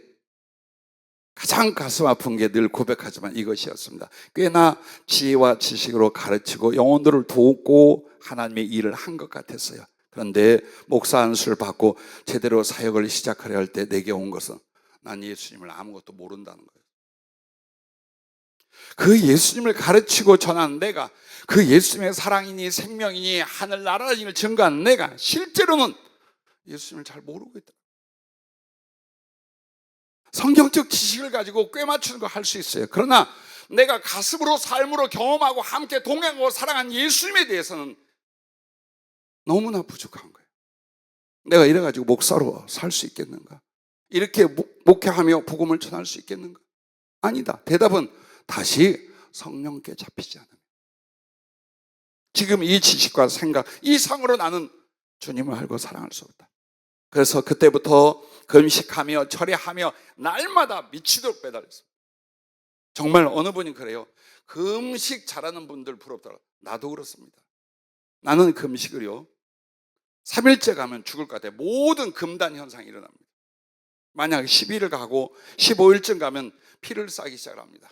가장 가슴 아픈 게 늘 고백하지만 이것이었습니다. 꽤나 지혜와 지식으로 가르치고 영혼들을 돕고 하나님의 일을 한 것 같았어요. 그런데 목사 안수를 받고 제대로 사역을 시작하려 할 때 내게 온 것은 난 예수님을 아무것도 모른다는 거예요. 그 예수님을 가르치고 전하는 내가, 그 예수님의 사랑이니 생명이니 하늘나라를 증거하는 내가 실제로는 예수님을 잘 모르고 있다. 성경적 지식을 가지고 꿰 맞추는 거 할 수 있어요. 그러나 내가 가슴으로 삶으로 경험하고 함께 동행하고 사랑한 예수님에 대해서는 너무나 부족한 거예요. 내가 이래가지고 목사로 살 수 있겠는가? 이렇게 목회하며 복음을 전할 수 있겠는가? 아니다. 대답은 다시 성령께 잡히지 않으면, 지금 이 지식과 생각 이상으로 나는 주님을 알고 사랑할 수 없다. 그래서 그때부터 금식하며 철회하며 날마다 미치도록 배달했어요. 정말 어느 분이 그래요. 금식 잘하는 분들 부럽더라고요. 나도 그렇습니다. 나는 금식을요 3일째 가면 죽을 것 같아요. 모든 금단 현상이 일어납니다. 만약 10일을 가고 15일쯤 가면 피를 싸기 시작합니다.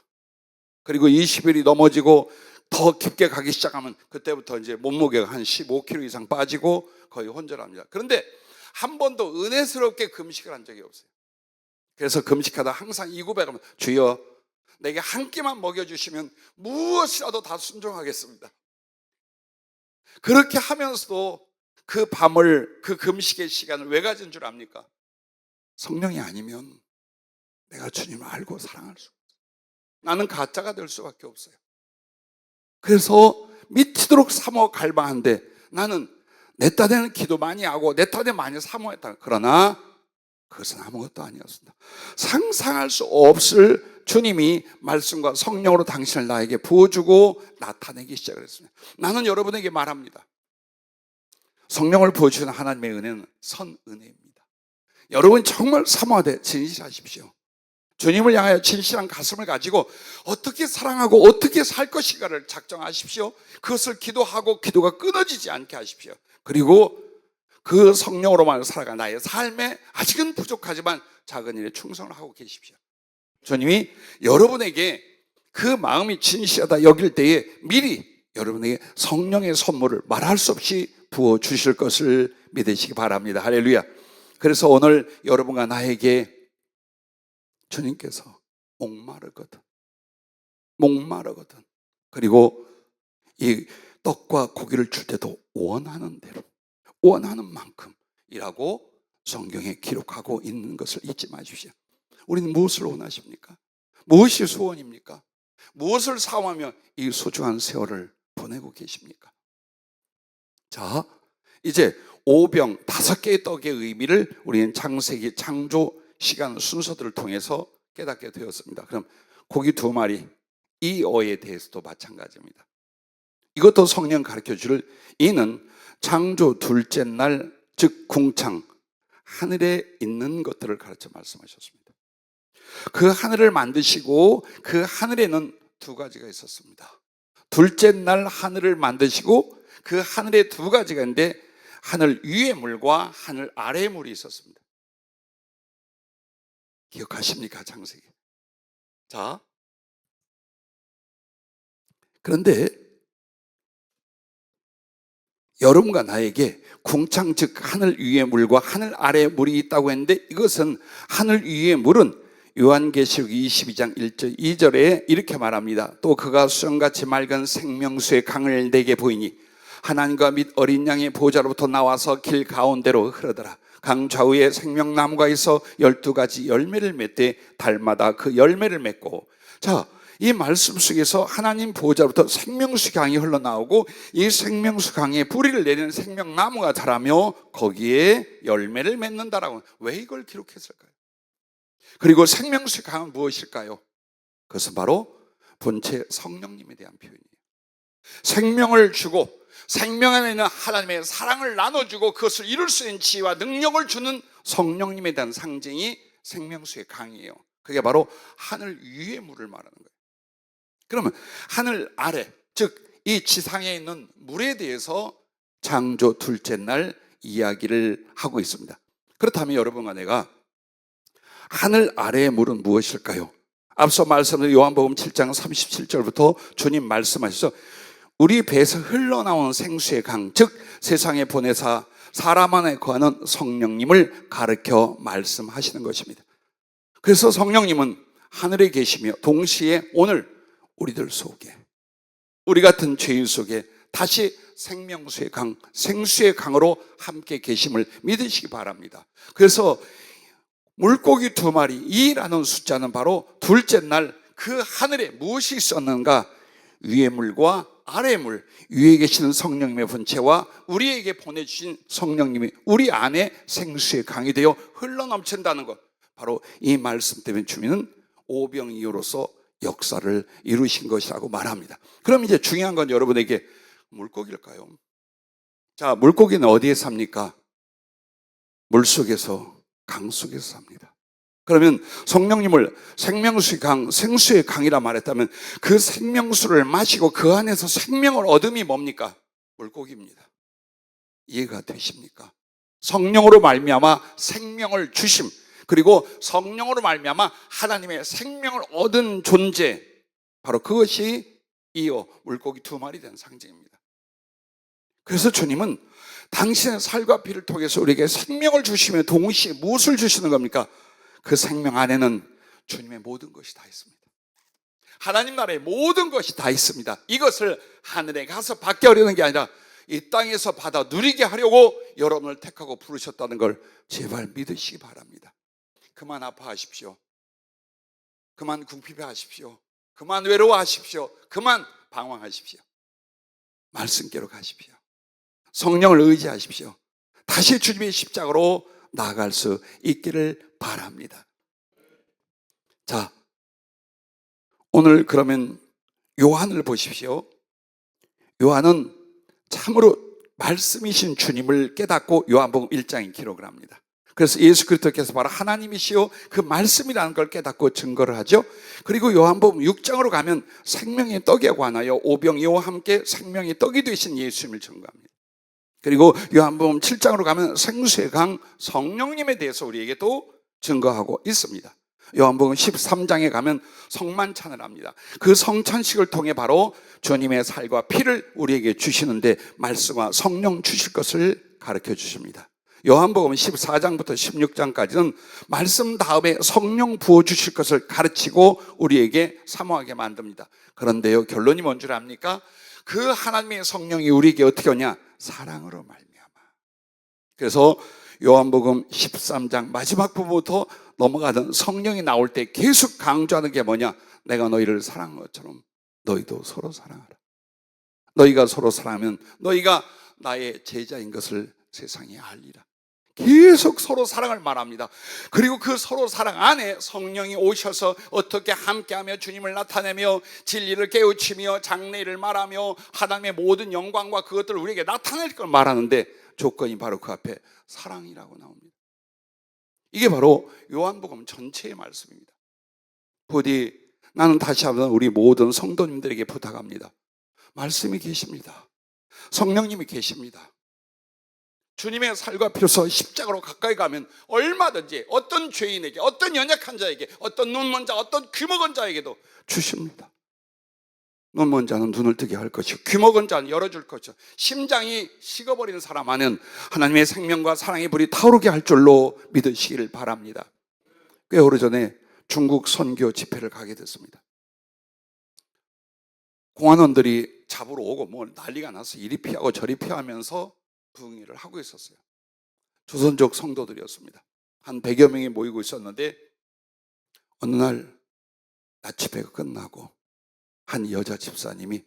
그리고 20일이 넘어지고 더 깊게 가기 시작하면 그때부터 이제 몸무게가 한 15kg 이상 빠지고 거의 혼절합니다. 그런데 한 번도 은혜스럽게 금식을 한 적이 없어요. 그래서 금식하다 항상 이 고백하면, 주여 내게 한 끼만 먹여주시면 무엇이라도 다 순종하겠습니다. 그렇게 하면서도 그 밤을, 그 금식의 시간을 왜 가진 줄 압니까? 성령이 아니면 내가 주님을 알고 사랑할 수 없어요. 나는 가짜가 될 수밖에 없어요. 그래서 미치도록 사모 갈망한데 나는 내 딴에는 기도 많이 하고 내 딴에 많이 사모했다. 그러나 그것은 아무것도 아니었습니다. 상상할 수 없을 주님이 말씀과 성령으로 당신을 나에게 부어주고 나타내기 시작을 했습니다. 나는 여러분에게 말합니다. 성령을 부어주시는 하나님의 은혜는 선은혜입니다. 여러분 정말 사모하되 진실하십시오. 주님을 향하여 진실한 가슴을 가지고 어떻게 사랑하고 어떻게 살 것인가를 작정하십시오. 그것을 기도하고 기도가 끊어지지 않게 하십시오. 그리고 그 성령으로만 살아가 나의 삶에 아직은 부족하지만 작은 일에 충성을 하고 계십시오. 주님이 여러분에게 그 마음이 진실하다 여길 때에 미리 여러분에게 성령의 선물을 말할 수 없이 부어주실 것을 믿으시기 바랍니다. 할렐루야. 그래서 오늘 여러분과 나에게 주님께서 목마르거든, 그리고 이 떡과 고기를 줄 때도 원하는 대로, 원하는 만큼이라고 성경에 기록하고 있는 것을 잊지 마십시오. 우리는 무엇을 원하십니까? 무엇이 소원입니까? 무엇을 사모하며 이 소중한 세월을 보내고 계십니까? 자, 이제 오병 5개의 떡의 의미를 우리는 창세기 창조 시간 순서들을 통해서 깨닫게 되었습니다. 그럼 고기 2마리, 이 어에 대해서도 마찬가지입니다. 이것도 성령 가르쳐줄, 이는 창조 둘째 날, 즉 궁창, 하늘에 있는 것들을 가르쳐 말씀하셨습니다. 그 하늘을 만드시고 그 하늘에는 2가지가 있었습니다. 둘째 날 하늘을 만드시고 그 하늘에 2가지가 있는데 하늘 위의 물과 하늘 아래의 물이 있었습니다. 기억하십니까? 창세기. 자, 그런데 여러분과 나에게 궁창, 즉 하늘 위의 물과 하늘 아래의 물이 있다고 했는데, 이것은 하늘 위의 물은 요한계시록 22장 1절 2절에 이렇게 말합니다. 또 그가 수정같이 맑은 생명수의 강을 내게 보이니 하나님과 및 어린 양의 보좌로부터 나와서 길 가운데로 흐르더라. 강 좌우에 생명나무가 있어 12가지 열매를 맺되 달마다 그 열매를 맺고. 자, 이 말씀 속에서 하나님 보호자로부터 생명수 강이 흘러나오고 이 생명수 강에 뿌리를 내리는 생명나무가 자라며 거기에 열매를 맺는다라고. 왜 이걸 기록했을까요? 그리고 생명수 강은 무엇일까요? 그것은 바로 본체 성령님에 대한 표현이에요. 생명을 주고 생명 안에 있는 하나님의 사랑을 나눠주고 그것을 이룰 수 있는 지혜와 능력을 주는 성령님에 대한 상징이 생명수의 강이에요. 그게 바로 하늘 위의 물을 말하는 거예요. 그러면 하늘 아래, 즉 이 지상에 있는 물에 대해서 창조 둘째 날 이야기를 하고 있습니다. 그렇다면 여러분과 내가 하늘 아래의 물은 무엇일까요? 앞서 말씀드린 요한복음 7장 37절부터 주님 말씀하셔서 우리 배에서 흘러나오는 생수의 강, 즉 세상에 보내사 사람 안에 거하는 성령님을 가르쳐 말씀하시는 것입니다. 그래서 성령님은 하늘에 계시며 동시에 오늘 우리들 속에, 우리 같은 죄인 속에 다시 생명수의 강, 생수의 강으로 함께 계심을 믿으시기 바랍니다. 그래서 물고기 2마리, 2라는 숫자는 바로 둘째 날 그 하늘에 무엇이 있었는가? 위의 물과 아래의 물, 위에 계시는 성령님의 본체와 우리에게 보내주신 성령님이 우리 안에 생수의 강이 되어 흘러넘친다는 것, 바로 이 말씀 때문에 주님은 오병이어로서 역사를 이루신 것이라고 말합니다. 그럼 이제 중요한 건 여러분에게 물고기일까요? 자, 물고기는 어디에 삽니까? 물속에서, 강 속에서 삽니다. 그러면 성령님을 생명수의 강, 생수의 강이라 말했다면 그 생명수를 마시고 그 안에서 생명을 얻음이 뭡니까? 물고기입니다. 이해가 되십니까? 성령으로 말미암아 생명을 주심, 그리고 성령으로 말미암아 하나님의 생명을 얻은 존재, 바로 그것이 이어 물고기 2마리 된 상징입니다. 그래서 주님은 당신의 살과 피를 통해서 우리에게 생명을 주시며 동시에 무엇을 주시는 겁니까? 그 생명 안에는 주님의 모든 것이 다 있습니다. 하나님 나라의 모든 것이 다 있습니다. 이것을 하늘에 가서 받게 하려는 게 아니라 이 땅에서 받아 누리게 하려고 여러분을 택하고 부르셨다는 걸 제발 믿으시기 바랍니다. 그만 아파하십시오. 그만 궁핍해하십시오. 그만 외로워하십시오. 그만 방황하십시오. 말씀께로 가십시오. 성령을 의지하십시오. 다시 주님의 십자가로 나아갈 수 있기를 바랍니다. 자, 오늘 그러면 요한을 보십시오. 요한은 참으로 말씀이신 주님을 깨닫고 요한복음 1장에 기록을 합니다. 그래서 예수 그리스도께서 바로 하나님이시요 그 말씀이라는 걸 깨닫고 증거를 하죠. 그리고 요한복음 6장으로 가면 생명의 떡에 관하여 오병이어와 함께 생명의 떡이 되신 예수님을 증거합니다. 그리고 요한복음 7장으로 가면 생수의 강 성령님에 대해서 우리에게 또 증거하고 있습니다. 요한복음 13장에 가면 성만찬을 합니다. 그 성찬식을 통해 바로 주님의 살과 피를 우리에게 주시는데 말씀과 성령 주실 것을 가르쳐 주십니다. 요한복음 14장부터 16장까지는 말씀 다음에 성령 부어주실 것을 가르치고 우리에게 사모하게 만듭니다. 그런데요, 결론이 뭔 줄 압니까? 그 하나님의 성령이 우리에게 어떻게 오냐? 사랑으로 말미암아. 그래서 요한복음 13장 마지막 부분부터 넘어가던 성령이 나올 때 계속 강조하는 게 뭐냐? 내가 너희를 사랑한 것처럼 너희도 서로 사랑하라. 너희가 서로 사랑하면 너희가 나의 제자인 것을 세상에 알리라. 계속 서로 사랑을 말합니다. 그리고 그 서로 사랑 안에 성령이 오셔서 어떻게 함께하며 주님을 나타내며 진리를 깨우치며 장래일을 말하며 하나님의 모든 영광과 그것들을 우리에게 나타낼 걸 말하는데 조건이 바로 그 앞에 사랑이라고 나옵니다. 이게 바로 요한복음 전체의 말씀입니다. 부디 나는 다시 한번 우리 모든 성도님들에게 부탁합니다. 말씀이 계십니다. 성령님이 계십니다. 주님의 살과 피로서 십자가로 가까이 가면 얼마든지 어떤 죄인에게, 어떤 연약한 자에게, 어떤 눈먼 자, 어떤 귀먹은 자에게도 주십니다. 눈먼 자는 눈을 뜨게 할 것이고 귀먹은 자는 열어줄 것이고 심장이 식어버리는 사람 안에는 하나님의 생명과 사랑의 불이 타오르게 할 줄로 믿으시기를 바랍니다. 꽤 오래전에 중국 선교 집회를 가게 됐습니다. 공안원들이 잡으러 오고 뭐 난리가 나서 이리 피하고 저리 피하면서 부흥회를 하고 있었어요. 조선족 성도들이었습니다. 한 100여 명이 모이고 있었는데 어느 날 낮 집회가 끝나고 한 여자 집사님이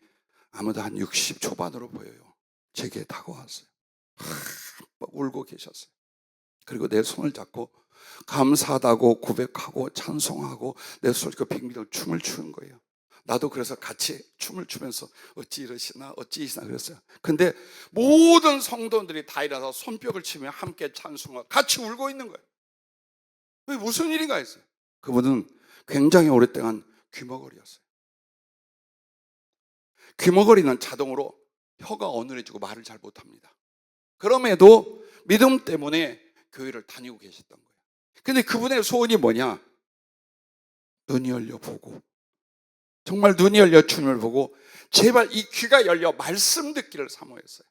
아무도 한 60 초반으로 보여요. 제게 다가왔어요. 막 울고 계셨어요. 그리고 내 손을 잡고 감사하다고 고백하고 찬송하고 내 손을 빙빙 춤을 추는 거예요. 나도 그래서 같이 춤을 추면서 어찌 이러시나 그랬어요. 근데 모든 성도들이 다 일어나서 손뼉을 치며 함께 찬송하고 같이 울고 있는 거예요. 왜 무슨 일인가 했어요. 그분은 굉장히 오랫동안 귀머거리였어요. 귀머거리는 자동으로 혀가 어눌해지고 말을 잘 못합니다. 그럼에도 믿음 때문에 교회를 다니고 계셨던 거예요. 근데 그분의 소원이 뭐냐? 눈이 열려 보고, 정말 눈이 열려 주님을 보고 제발 이 귀가 열려 말씀 듣기를 사모했어요.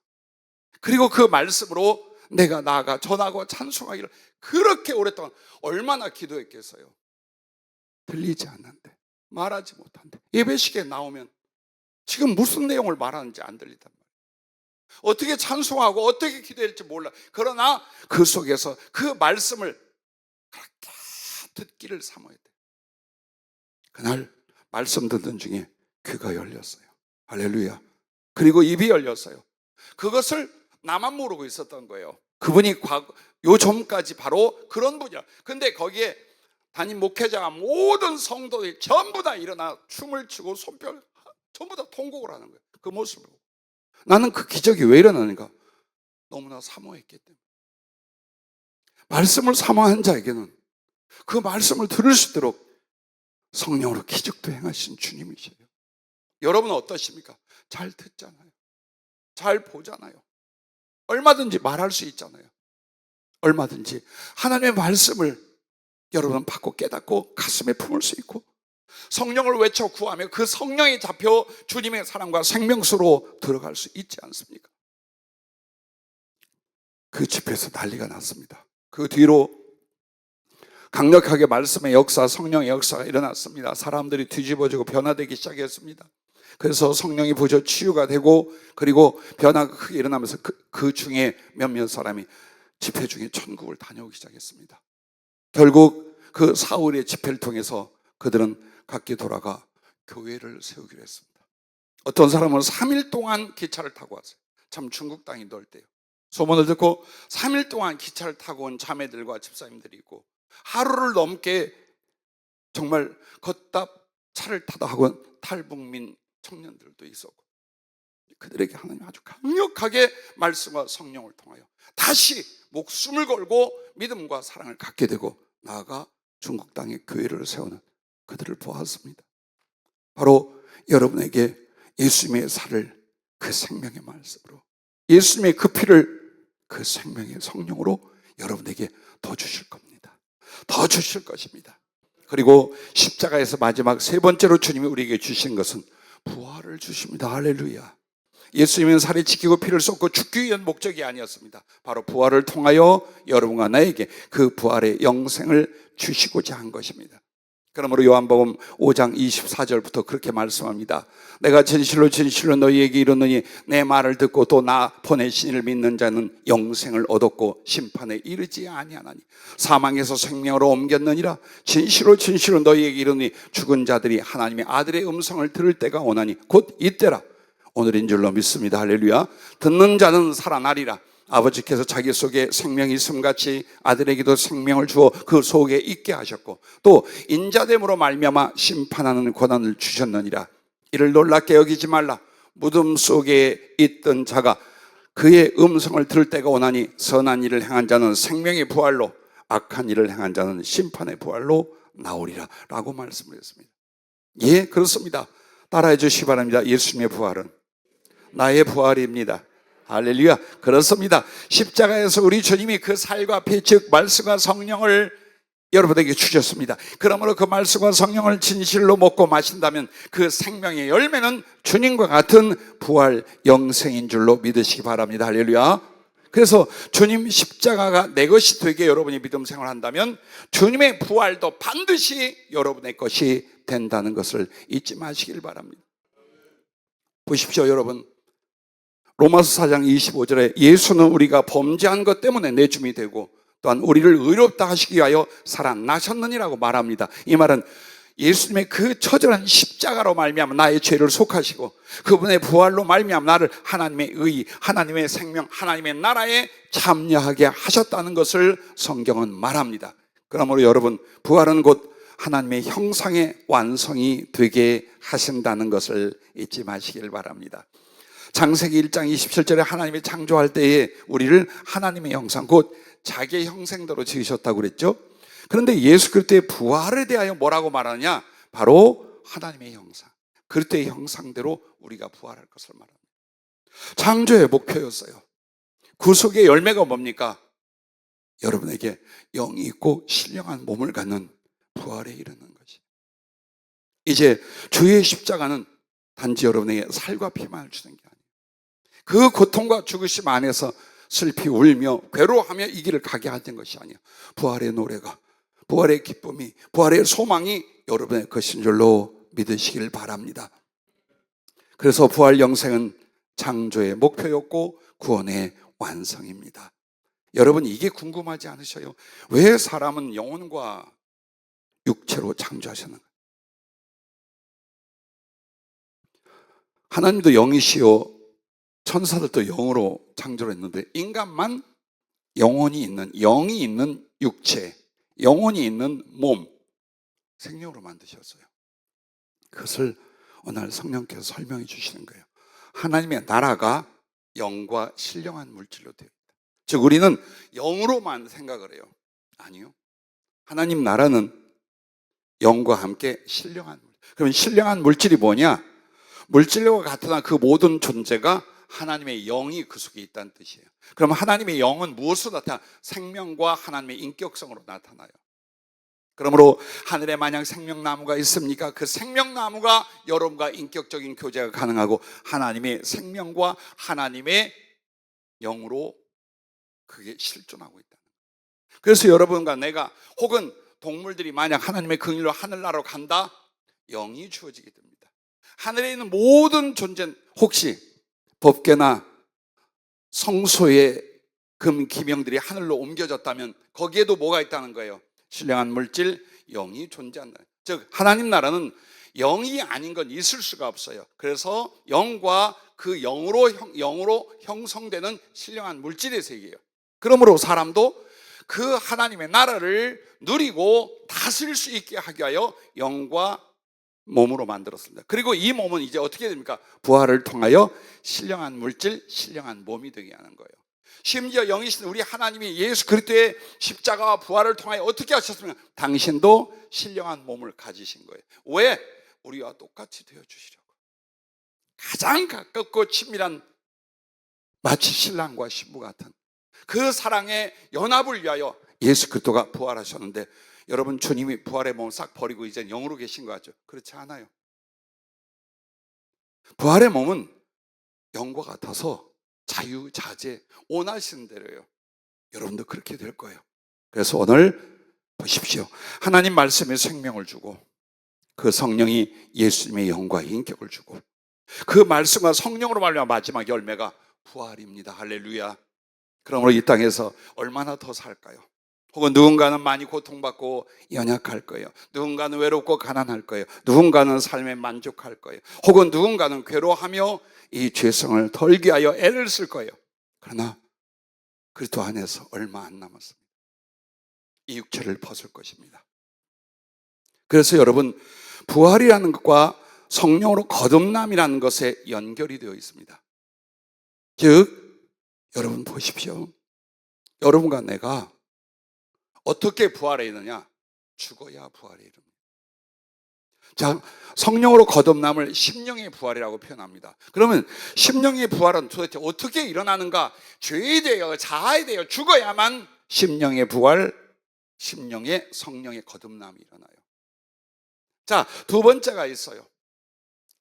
그리고 그 말씀으로 내가 나아가 전하고 찬송하기를 그렇게 오랫동안 얼마나 기도했겠어요. 들리지 않는데, 말하지 못한데, 예배식에 나오면 지금 무슨 내용을 말하는지 안 들리단 말이에요. 어떻게 찬송하고 어떻게 기도할지 몰라. 그러나 그 속에서 그 말씀을 그렇게 듣기를 사모해야 돼요. 그날 말씀 듣는 중에 귀가 열렸어요. 할렐루야. 그리고 입이 열렸어요. 그것을 나만 모르고 있었던 거예요. 그분이 요 전까지 바로 그런 분이야. 근데 거기에 담임 목회자가 모든 성도들이 전부 다 일어나 춤을 추고 손뼉을 전부 다 통곡을 하는 거예요. 그 모습을 보고. 나는 그 기적이 왜 일어나는가? 너무나 사모했기 때문에. 말씀을 사모한 자에게는 그 말씀을 들을 수 있도록 성령으로 기적도 행하신 주님이세요. 여러분은 어떠십니까? 잘 듣잖아요. 잘 보잖아요. 얼마든지 말할 수 있잖아요. 얼마든지 하나님의 말씀을 여러분은 받고 깨닫고 가슴에 품을 수 있고 성령을 외쳐 구하며 그 성령이 잡혀 주님의 사랑과 생명수로 들어갈 수 있지 않습니까? 그 집회에서 난리가 났습니다. 그 뒤로 강력하게 말씀의 역사, 성령의 역사가 일어났습니다. 사람들이 뒤집어지고 변화되기 시작했습니다. 그래서 성령이 부어져 치유가 되고 그리고 변화가 크게 일어나면서 그 중에 몇몇 사람이 집회 중에 천국을 다녀오기 시작했습니다. 결국 그 사흘의 집회를 통해서 그들은 각기 돌아가 교회를 세우기로 했습니다. 어떤 사람은 3일 동안 기차를 타고 왔어요. 참 중국 땅이 넓대요. 소문을 듣고 3일 동안 기차를 타고 온 자매들과 집사님들이 있고 하루를 넘게 정말 걷다 차를 타다 하고 탈북민 청년들도 있었고 그들에게 하나님 아주 강력하게 말씀과 성령을 통하여 다시 목숨을 걸고 믿음과 사랑을 갖게 되고 나아가 중국 땅에 교회를 세우는 그들을 보았습니다. 바로 여러분에게 예수님의 살을 그 생명의 말씀으로 예수님의 그 피를 그 생명의 성령으로 여러분에게 더 주실 겁니다. 더 주실 것입니다. 그리고 십자가에서 마지막 세 번째로 주님이 우리에게 주신 것은 부활을 주십니다. 할렐루야. 예수님은 살이 지키고 피를 쏟고 죽기 위한 목적이 아니었습니다. 바로 부활을 통하여 여러분과 나에게 그 부활의 영생을 주시고자 한 것입니다. 그러므로 요한복음 5장 24절부터 그렇게 말씀합니다. 내가 진실로 진실로 너희에게 이르노니 내 말을 듣고 또 나 보내신 이를 믿는 자는 영생을 얻었고 심판에 이르지 아니하나니 사망에서 생명으로 옮겼느니라. 진실로 진실로 너희에게 이르노니 죽은 자들이 하나님의 아들의 음성을 들을 때가 오나니 곧 이때라. 오늘인 줄로 믿습니다. 할렐루야. 듣는 자는 살아나리라. 아버지께서 자기 속에 생명이 있음같이 아들에게도 생명을 주어 그 속에 있게 하셨고 또 인자됨으로 말미암아 심판하는 권한을 주셨느니라. 이를 놀랍게 여기지 말라. 무덤 속에 있던 자가 그의 음성을 들을 때가 오나니 선한 일을 행한 자는 생명의 부활로 악한 일을 행한 자는 심판의 부활로 나오리라 라고 말씀을 했습니다. 예, 그렇습니다. 따라해 주시기 바랍니다. 예수님의 부활은 나의 부활입니다. 할렐루야. 그렇습니다. 십자가에서 우리 주님이 그 살과 피 즉 말씀과 성령을 여러분에게 주셨습니다. 그러므로 그 말씀과 성령을 진실로 먹고 마신다면 그 생명의 열매는 주님과 같은 부활 영생인 줄로 믿으시기 바랍니다. 할렐루야. 그래서 주님 십자가가 내 것이 되게 여러분이 믿음 생활한다면 주님의 부활도 반드시 여러분의 것이 된다는 것을 잊지 마시길 바랍니다. 보십시오, 여러분. 로마서 4장 25절에 예수는 우리가 범죄한 것 때문에 내줌이 되고 또한 우리를 의롭다 하시기 위하여 살아나셨느니라고 말합니다. 이 말은 예수님의 그 처절한 십자가로 말미암아 나의 죄를 속하시고 그분의 부활로 말미암아 나를 하나님의 의, 하나님의 생명, 하나님의 나라에 참여하게 하셨다는 것을 성경은 말합니다. 그러므로 여러분, 부활은 곧 하나님의 형상의 완성이 되게 하신다는 것을 잊지 마시길 바랍니다. 창세기 1장 27절에 하나님이 창조할 때에 우리를 하나님의 형상, 곧 자기의 형상대로 지으셨다고 그랬죠. 그런데 예수 그리스도의 부활에 대하여 뭐라고 말하느냐? 바로 하나님의 형상, 그리스도의 형상대로 우리가 부활할 것을 말합니다. 창조의 목표였어요. 구속의 열매가 뭡니까? 여러분에게 영이 있고 신령한 몸을 갖는 부활에 이르는 것이. 이제 주의 십자가는 단지 여러분에게 살과 피만을 주는 게 아니에요. 그 고통과 죽으심 안에서 슬피 울며 괴로워하며 이 길을 가게 하는 것이 아니에요. 부활의 노래가, 부활의 기쁨이, 부활의 소망이 여러분의 것인 줄로 믿으시길 바랍니다. 그래서 부활 영생은 창조의 목표였고 구원의 완성입니다. 여러분, 이게 궁금하지 않으셔요? 왜 사람은 영혼과 육체로 창조하셨는가? 하나님도 영이시요 천사들도 영으로 창조를 했는데 인간만 영혼이 있는, 영이 있는 육체, 영혼이 있는 몸, 생명으로 만드셨어요. 그것을 오늘 성령께서 설명해 주시는 거예요. 하나님의 나라가 영과 신령한 물질로 되어 있다. 즉 우리는 영으로만 생각을 해요. 아니요, 하나님 나라는 영과 함께 신령한 물질. 그러면 신령한 물질이 뭐냐? 물질과 같으나 그 모든 존재가 하나님의 영이 그 속에 있다는 뜻이에요. 그럼 하나님의 영은 무엇으로 나타나? 생명과 하나님의 인격성으로 나타나요. 그러므로 하늘에 만약 생명나무가 있습니까? 그 생명나무가 여러분과 인격적인 교제가 가능하고 하나님의 생명과 하나님의 영으로 그게 실존하고 있다. 그래서 여러분과 내가 혹은 동물들이 만약 하나님의 긍휼로 하늘나라로 간다, 영이 주어지게 됩니다. 하늘에 있는 모든 존재는 혹시 법궤나 성소의 금 기명들이 하늘로 옮겨졌다면 거기에도 뭐가 있다는 거예요? 신령한 물질, 영이 존재한다. 즉 하나님 나라는 영이 아닌 건 있을 수가 없어요. 그래서 영과 그 영으로 형성되는 신령한 물질의 세계예요. 그러므로 사람도 그 하나님의 나라를 누리고 다스릴 수 있게 하기 위하여 영과 몸으로 만들었습니다. 그리고 이 몸은 이제 어떻게 됩니까? 부활을 통하여 신령한 물질, 신령한 몸이 되게 하는 거예요. 심지어 영이신 우리 하나님이 예수 그리스도의 십자가와 부활을 통하여 어떻게 하셨습니까? 당신도 신령한 몸을 가지신 거예요. 왜? 우리와 똑같이 되어주시려고. 가장 가깝고 친밀한 마치 신랑과 신부 같은 그 사랑의 연합을 위하여 예수 그리스도가 부활하셨는데, 여러분 주님이 부활의 몸을 싹 버리고 이제 영으로 계신 거 같죠? 그렇지 않아요. 부활의 몸은 영과 같아서 자유자재 원하시는 대로요. 여러분도 그렇게 될 거예요. 그래서 오늘 보십시오. 하나님 말씀에 생명을 주고 그 성령이 예수님의 영과 인격을 주고 그 말씀과 성령으로 말미암아 마지막 열매가 부활입니다. 할렐루야. 그러므로 이 땅에서 얼마나 더 살까요? 혹은 누군가는 많이 고통받고 연약할 거예요. 누군가는 외롭고 가난할 거예요. 누군가는 삶에 만족할 거예요. 혹은 누군가는 괴로워하며 이 죄성을 덜기 위하여 애를 쓸 거예요. 그러나 그리스도 안에서 얼마 안 남았습니다. 이 육체를 벗을 것입니다. 그래서 여러분, 부활이라는 것과 성령으로 거듭남이라는 것에 연결이 되어 있습니다. 즉 여러분 보십시오. 여러분과 내가 어떻게 부활해 있느냐? 죽어야 부활해 이릅니다. 자, 성령으로 거듭남을 심령의 부활이라고 표현합니다. 그러면 심령의 부활은 도대체 어떻게 일어나는가? 죄에 대하여, 자아에 대하여 죽어야만 심령의 부활, 심령의 성령의 거듭남이 일어나요. 자, 두 번째가 있어요.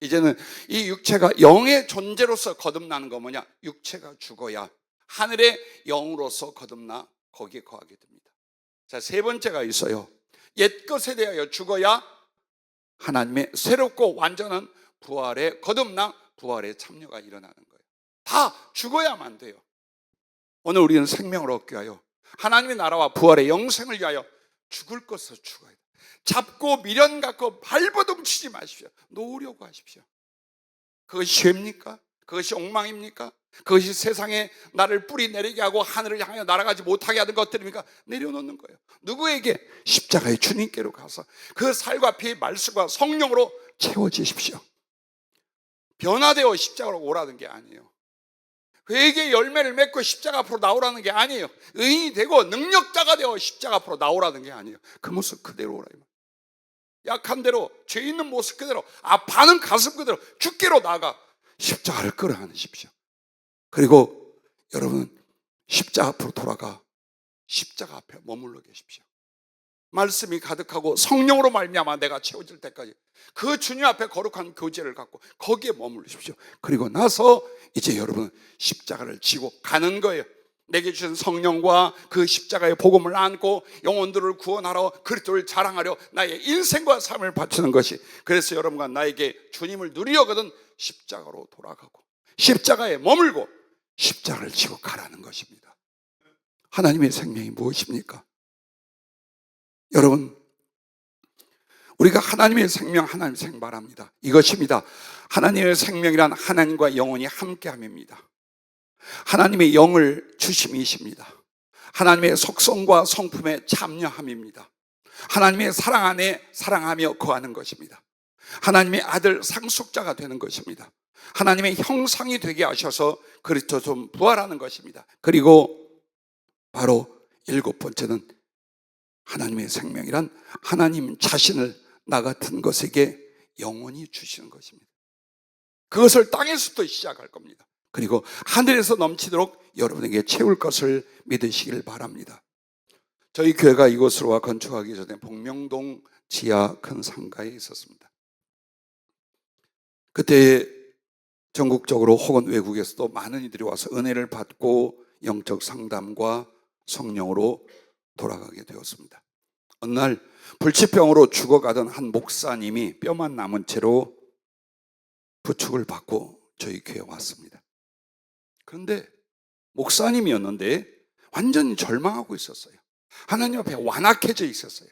이제는 이 육체가 영의 존재로서 거듭나는 건 뭐냐? 육체가 죽어야 하늘의 영으로서 거듭나 거기에 거하게 됩니다. 자, 세 번째가 있어요. 옛것에 대하여 죽어야 하나님의 새롭고 완전한 부활의 거듭남, 부활의 참여가 일어나는 거예요. 다 죽어야만 돼요. 오늘 우리는 생명을 얻기 위하여 하나님의 나라와 부활의 영생을 위하여 죽을 것을 죽어야 돼. 잡고 미련 갖고 발버둥 치지 마십시오. 놓으려고 하십시오. 그것이 죄입니까? 그것이 엉망입니까? 그것이 세상에 나를 뿌리 내리게 하고 하늘을 향해 날아가지 못하게 하는 것들입니까? 내려놓는 거예요. 누구에게? 십자가의 주님께로 가서 그 살과 피의 말씀과 성령으로 채워지십시오. 변화되어 십자가로 오라는 게 아니에요. 회개의 열매를 맺고 십자가 앞으로 나오라는 게 아니에요. 의인이 되고 능력자가 되어 십자가 앞으로 나오라는 게 아니에요. 그 모습 그대로 오라. 약한 대로, 죄 있는 모습 그대로, 아파하는 가슴 그대로 죽기로 나가 십자가를 끌어안으십시오. 그리고 여러분 십자가 앞으로 돌아가 십자가 앞에 머물러 계십시오. 말씀이 가득하고 성령으로 말미암아 내가 채워질 때까지 그 주님 앞에 거룩한 교제를 갖고 거기에 머물르십시오. 그리고 나서 이제 여러분 십자가를 지고 가는 거예요. 내게 주신 성령과 그 십자가의 복음을 안고 영혼들을 구원하러 그리스도를 자랑하려 나의 인생과 삶을 바치는 것이, 그래서 여러분과 나에게 주님을 누리려거든 십자가로 돌아가고 십자가에 머물고 십자가를 지고 가라는 것입니다. 하나님의 생명이 무엇입니까? 여러분, 우리가 하나님의 생명, 하나님의 생발합니다. 이것입니다. 하나님의 생명이란 하나님과 영원히 함께함입니다. 하나님의 영을 주심이십니다. 하나님의 속성과 성품에 참여함입니다. 하나님의 사랑 안에 사랑하며 거하는 것입니다. 하나님의 아들 상속자가 되는 것입니다. 하나님의 형상이 되게 하셔서 그리스도로 부활하는 것입니다. 그리고 바로 7번째는 하나님의 생명이란 하나님 자신을 나 같은 것에게 영원히 주시는 것입니다. 그것을 땅에서부터 시작할 겁니다. 그리고 하늘에서 넘치도록 여러분에게 채울 것을 믿으시길 바랍니다. 저희 교회가 이곳으로 와 건축하기 전에 복명동 지하 큰 상가에 있었습니다. 그때 전국적으로 혹은 외국에서도 많은 이들이 와서 은혜를 받고 영적 상담과 성령으로 돌아가게 되었습니다. 어느 날 불치병으로 죽어가던 한 목사님이 뼈만 남은 채로 부축을 받고 저희 교회에 왔습니다. 그런데 목사님이었는데 완전히 절망하고 있었어요. 하나님 앞에 완악해져 있었어요.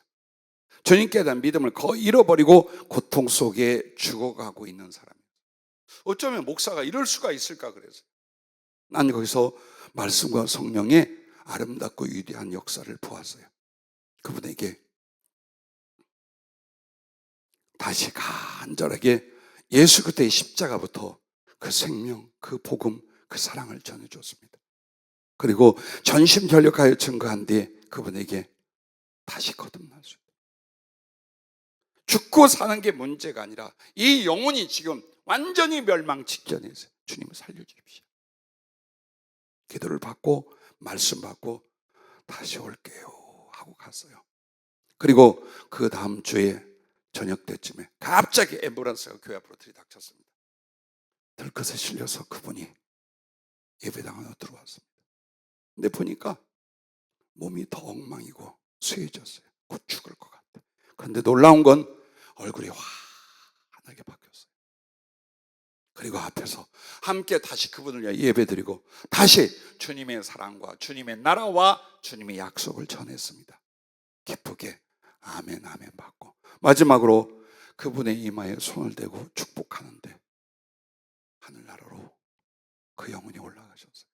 주님께 대한 믿음을 거의 잃어버리고 고통 속에 죽어가고 있는 사람이에요. 어쩌면 목사가 이럴 수가 있을까 그래서 난 거기서 말씀과 성령의 아름답고 위대한 역사를 보았어요. 그분에게 다시 간절하게 예수 그리스도의 십자가부터 그 생명, 그 복음, 그 사랑을 전해줬습니다. 그리고 전심전력하여 증거한 뒤에 그분에게 다시 거듭날 수 있다. 죽고 사는 게 문제가 아니라 이 영혼이 지금 완전히 멸망 직전에 있어요. 주님을 살려주십시오. 기도를 받고 말씀 받고 다시 올게요 하고 갔어요. 그리고 그 다음 주에 저녁 때쯤에 갑자기 앰뷸런스가 교회 앞으로 들이닥쳤습니다. 들것에 실려서 그분이 예배당 안으로 들어왔습니다. 근데 보니까 몸이 더 엉망이고 쇠해졌어요. 곧 죽을 것 같아. 그런데 놀라운 건 얼굴이 환하게 바뀌었어요. 그리고 앞에서 함께 다시 그분을 위해 예배드리고 다시 주님의 사랑과 주님의 나라와 주님의 약속을 전했습니다. 기쁘게 아멘 아멘 받고 마지막으로 그분의 이마에 손을 대고 축복하는데 하늘나라로 그 영혼이 올라가셨어요.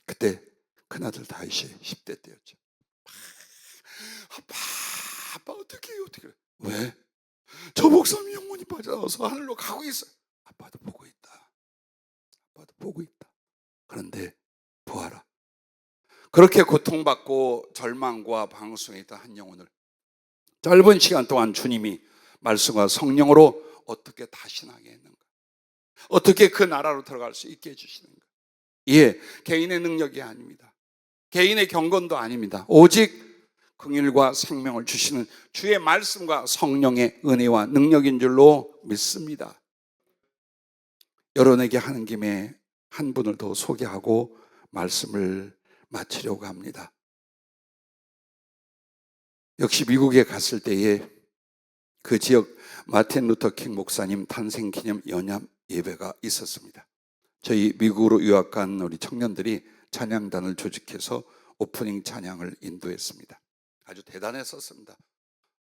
그때 큰아들 다윗이 10대 때였죠. 아빠 어떻게 해요? 어떻게 해요? 왜? 저 목사님 영혼이 빠져나와서 하늘로 가고 있어요. 아빠도 보고 있다. 아빠도 보고 있다. 그런데 보아라. 그렇게 고통받고 절망과 방송에 있던 한 영혼을 짧은 시간 동안 주님이 말씀과 성령으로 어떻게 다시 나게 했는가? 어떻게 그 나라로 들어갈 수 있게 해주시는가? 예, 개인의 능력이 아닙니다. 개인의 경건도 아닙니다. 오직 긍휼과 생명을 주시는 주의 말씀과 성령의 은혜와 능력인 줄로 믿습니다. 여러분에게 하는 김에 한 분을 더 소개하고 말씀을 마치려고 합니다. 역시 미국에 갔을 때에 그 지역 마틴 루터 킹 목사님 탄생 기념 연합 예배가 있었습니다. 저희 미국으로 유학 간 우리 청년들이 찬양단을 조직해서 오프닝 찬양을 인도했습니다. 아주 대단했었습니다.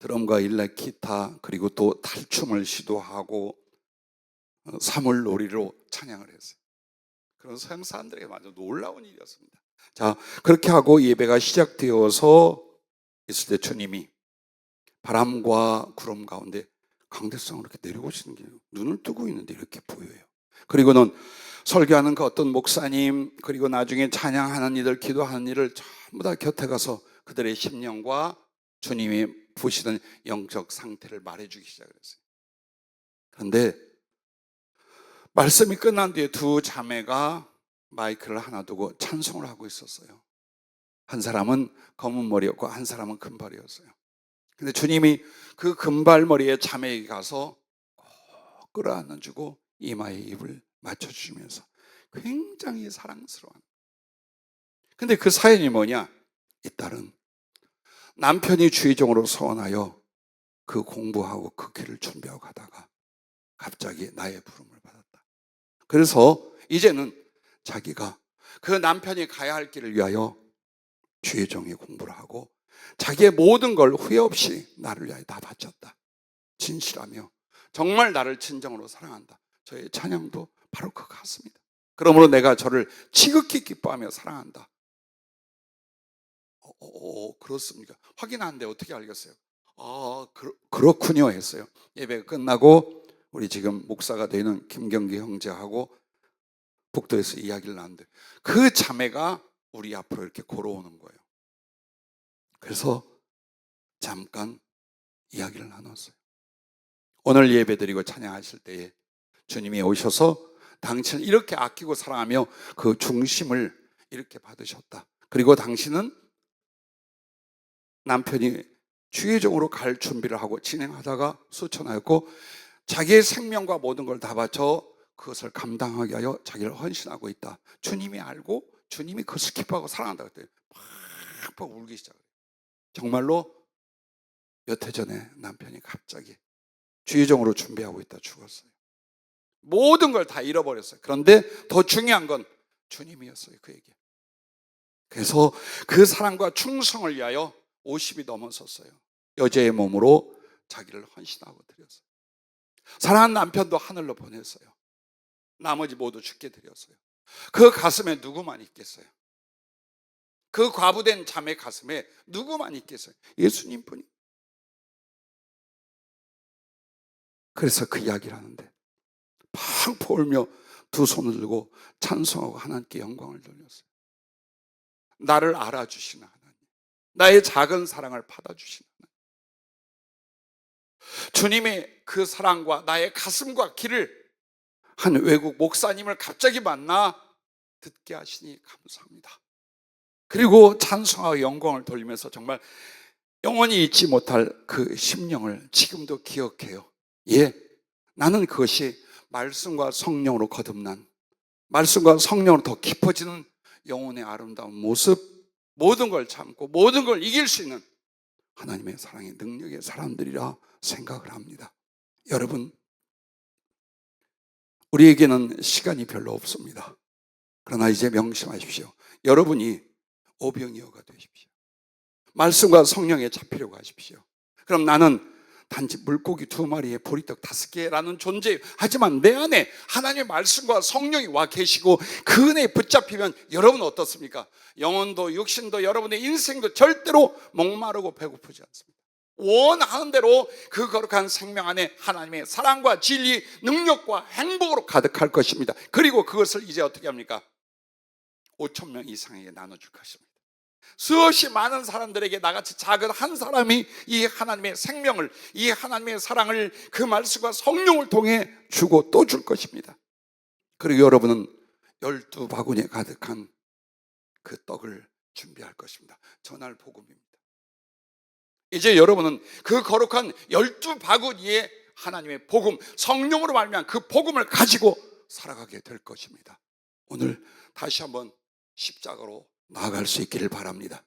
드럼과 일렉, 기타, 그리고 또 탈춤을 시도하고 사물놀이로 찬양을 했어요. 그런 서양 사람들에게 아주 놀라운 일이었습니다. 자, 그렇게 하고 예배가 시작되어서 있을 때 주님이 바람과 구름 가운데 강대상으로 이렇게 내려오시는 게 눈을 뜨고 있는데 이렇게 보여요. 그리고는 설교하는 그 어떤 목사님, 그리고 나중에 찬양하는 이들, 기도하는 이들 전부 다 곁에 가서 그들의 심령과 주님이 보시던 영적 상태를 말해주기 시작했어요. 그런데 말씀이 끝난 뒤에 두 자매가 마이크를 하나 두고 찬송을 하고 있었어요. 한 사람은 검은 머리였고 한 사람은 금발이었어요. 근데 주님이 그 금발머리의 자매에게 가서 꼭 끌어안아주고 이마에 입을 맞춰주시면서 굉장히 사랑스러운. 근데 그 사연이 뭐냐? 이 딸은 남편이 주의종으로 서원하여 그 공부하고 그 길을 준비하고 가다가 갑자기 나의 부름을 받았다. 그래서 이제는 자기가 그 남편이 가야 할 길을 위하여 주의종의 공부를 하고 자기의 모든 걸 후회 없이 나를 위하여 다 바쳤다. 진실하며 정말 나를 진정으로 사랑한다. 저의 찬양도 바로 그거 같습니다. 그러므로 내가 저를 지극히 기뻐하며 사랑한다. 그렇습니까? 확인하는데 어떻게 알겠어요? 그렇군요 했어요. 예배가 끝나고 우리 지금 목사가 되는 김경기 형제하고 북도에서 이야기를 나누는데 그 자매가 우리 앞으로 이렇게 걸어오는 거예요. 그래서 잠깐 이야기를 나눴어요. 오늘 예배드리고 찬양하실 때에 주님이 오셔서 당신을 이렇게 아끼고 사랑하며 그 중심을 이렇게 받으셨다. 그리고 당신은 남편이 주의종으로 갈 준비를 하고 진행하다가 수천하였고 자기의 생명과 모든 걸 다 바쳐 그것을 감당하게 하여 자기를 헌신하고 있다. 주님이 알고 주님이 그것을 기뻐하고 사랑한다 그랬더니 팍팍 울기 시작해요. 정말로 몇 해 전에 남편이 갑자기 주의종으로 준비하고 있다 죽었어요. 모든 걸 다 잃어버렸어요. 그런데 더 중요한 건 주님이었어요. 그에게. 그래서 그 사랑과 충성을 위하여 50이 넘어섰어요. 여자의 몸으로 자기를 헌신하고 드렸어요. 사랑하는 남편도 하늘로 보냈어요. 나머지 모두 죽게 드렸어요. 그 가슴에 누구만 있겠어요? 그 과부된 자매 가슴에 누구만 있겠어요? 예수님뿐이. 그래서 그 이야기를 하는데 팍 울며 두 손을 들고 찬송하고 하나님께 영광을 돌렸어요. 나를 알아주시는 하나님, 나의 작은 사랑을 받아주시는 하나님, 주님의 그 사랑과 나의 가슴과 길을 한 외국 목사님을 갑자기 만나 듣게 하시니 감사합니다. 그리고 찬송하고 영광을 돌리면서 정말 영원히 잊지 못할 그 심령을 지금도 기억해요. 예, 나는 그것이 말씀과 성령으로 거듭난, 말씀과 성령으로 더 깊어지는 영혼의 아름다운 모습, 모든 걸 참고 모든 걸 이길 수 있는 하나님의 사랑의 능력의 사람들이라 생각을 합니다. 여러분, 우리에게는 시간이 별로 없습니다. 그러나 이제 명심하십시오. 여러분이 오병이어가 되십시오. 말씀과 성령에 잡히려고 하십시오. 그럼 나는 단지 물고기 2마리에 보리떡 5개라는 존재, 하지만 내 안에 하나님의 말씀과 성령이 와 계시고 그 은혜에 붙잡히면 여러분은 어떻습니까? 영혼도 육신도 여러분의 인생도 절대로 목마르고 배고프지 않습니다. 원하는 대로 그 거룩한 생명 안에 하나님의 사랑과 진리, 능력과 행복으로 가득할 것입니다. 그리고 그것을 이제 어떻게 합니까? 5,000명 이상에게 나눠줄 것입니다. 수없이 많은 사람들에게 나같이 작은 한 사람이 이 하나님의 생명을, 이 하나님의 사랑을 그 말씀과 성령을 통해 주고 또 줄 것입니다. 그리고 여러분은 12바구니에 가득한 그 떡을 준비할 것입니다. 전할 복음입니다. 이제 여러분은 그 거룩한 12바구니에 하나님의 복음, 성령으로 말미암아 그 복음을 가지고 살아가게 될 것입니다. 오늘 다시 한번 십자가로 나아갈 수 있기를 바랍니다.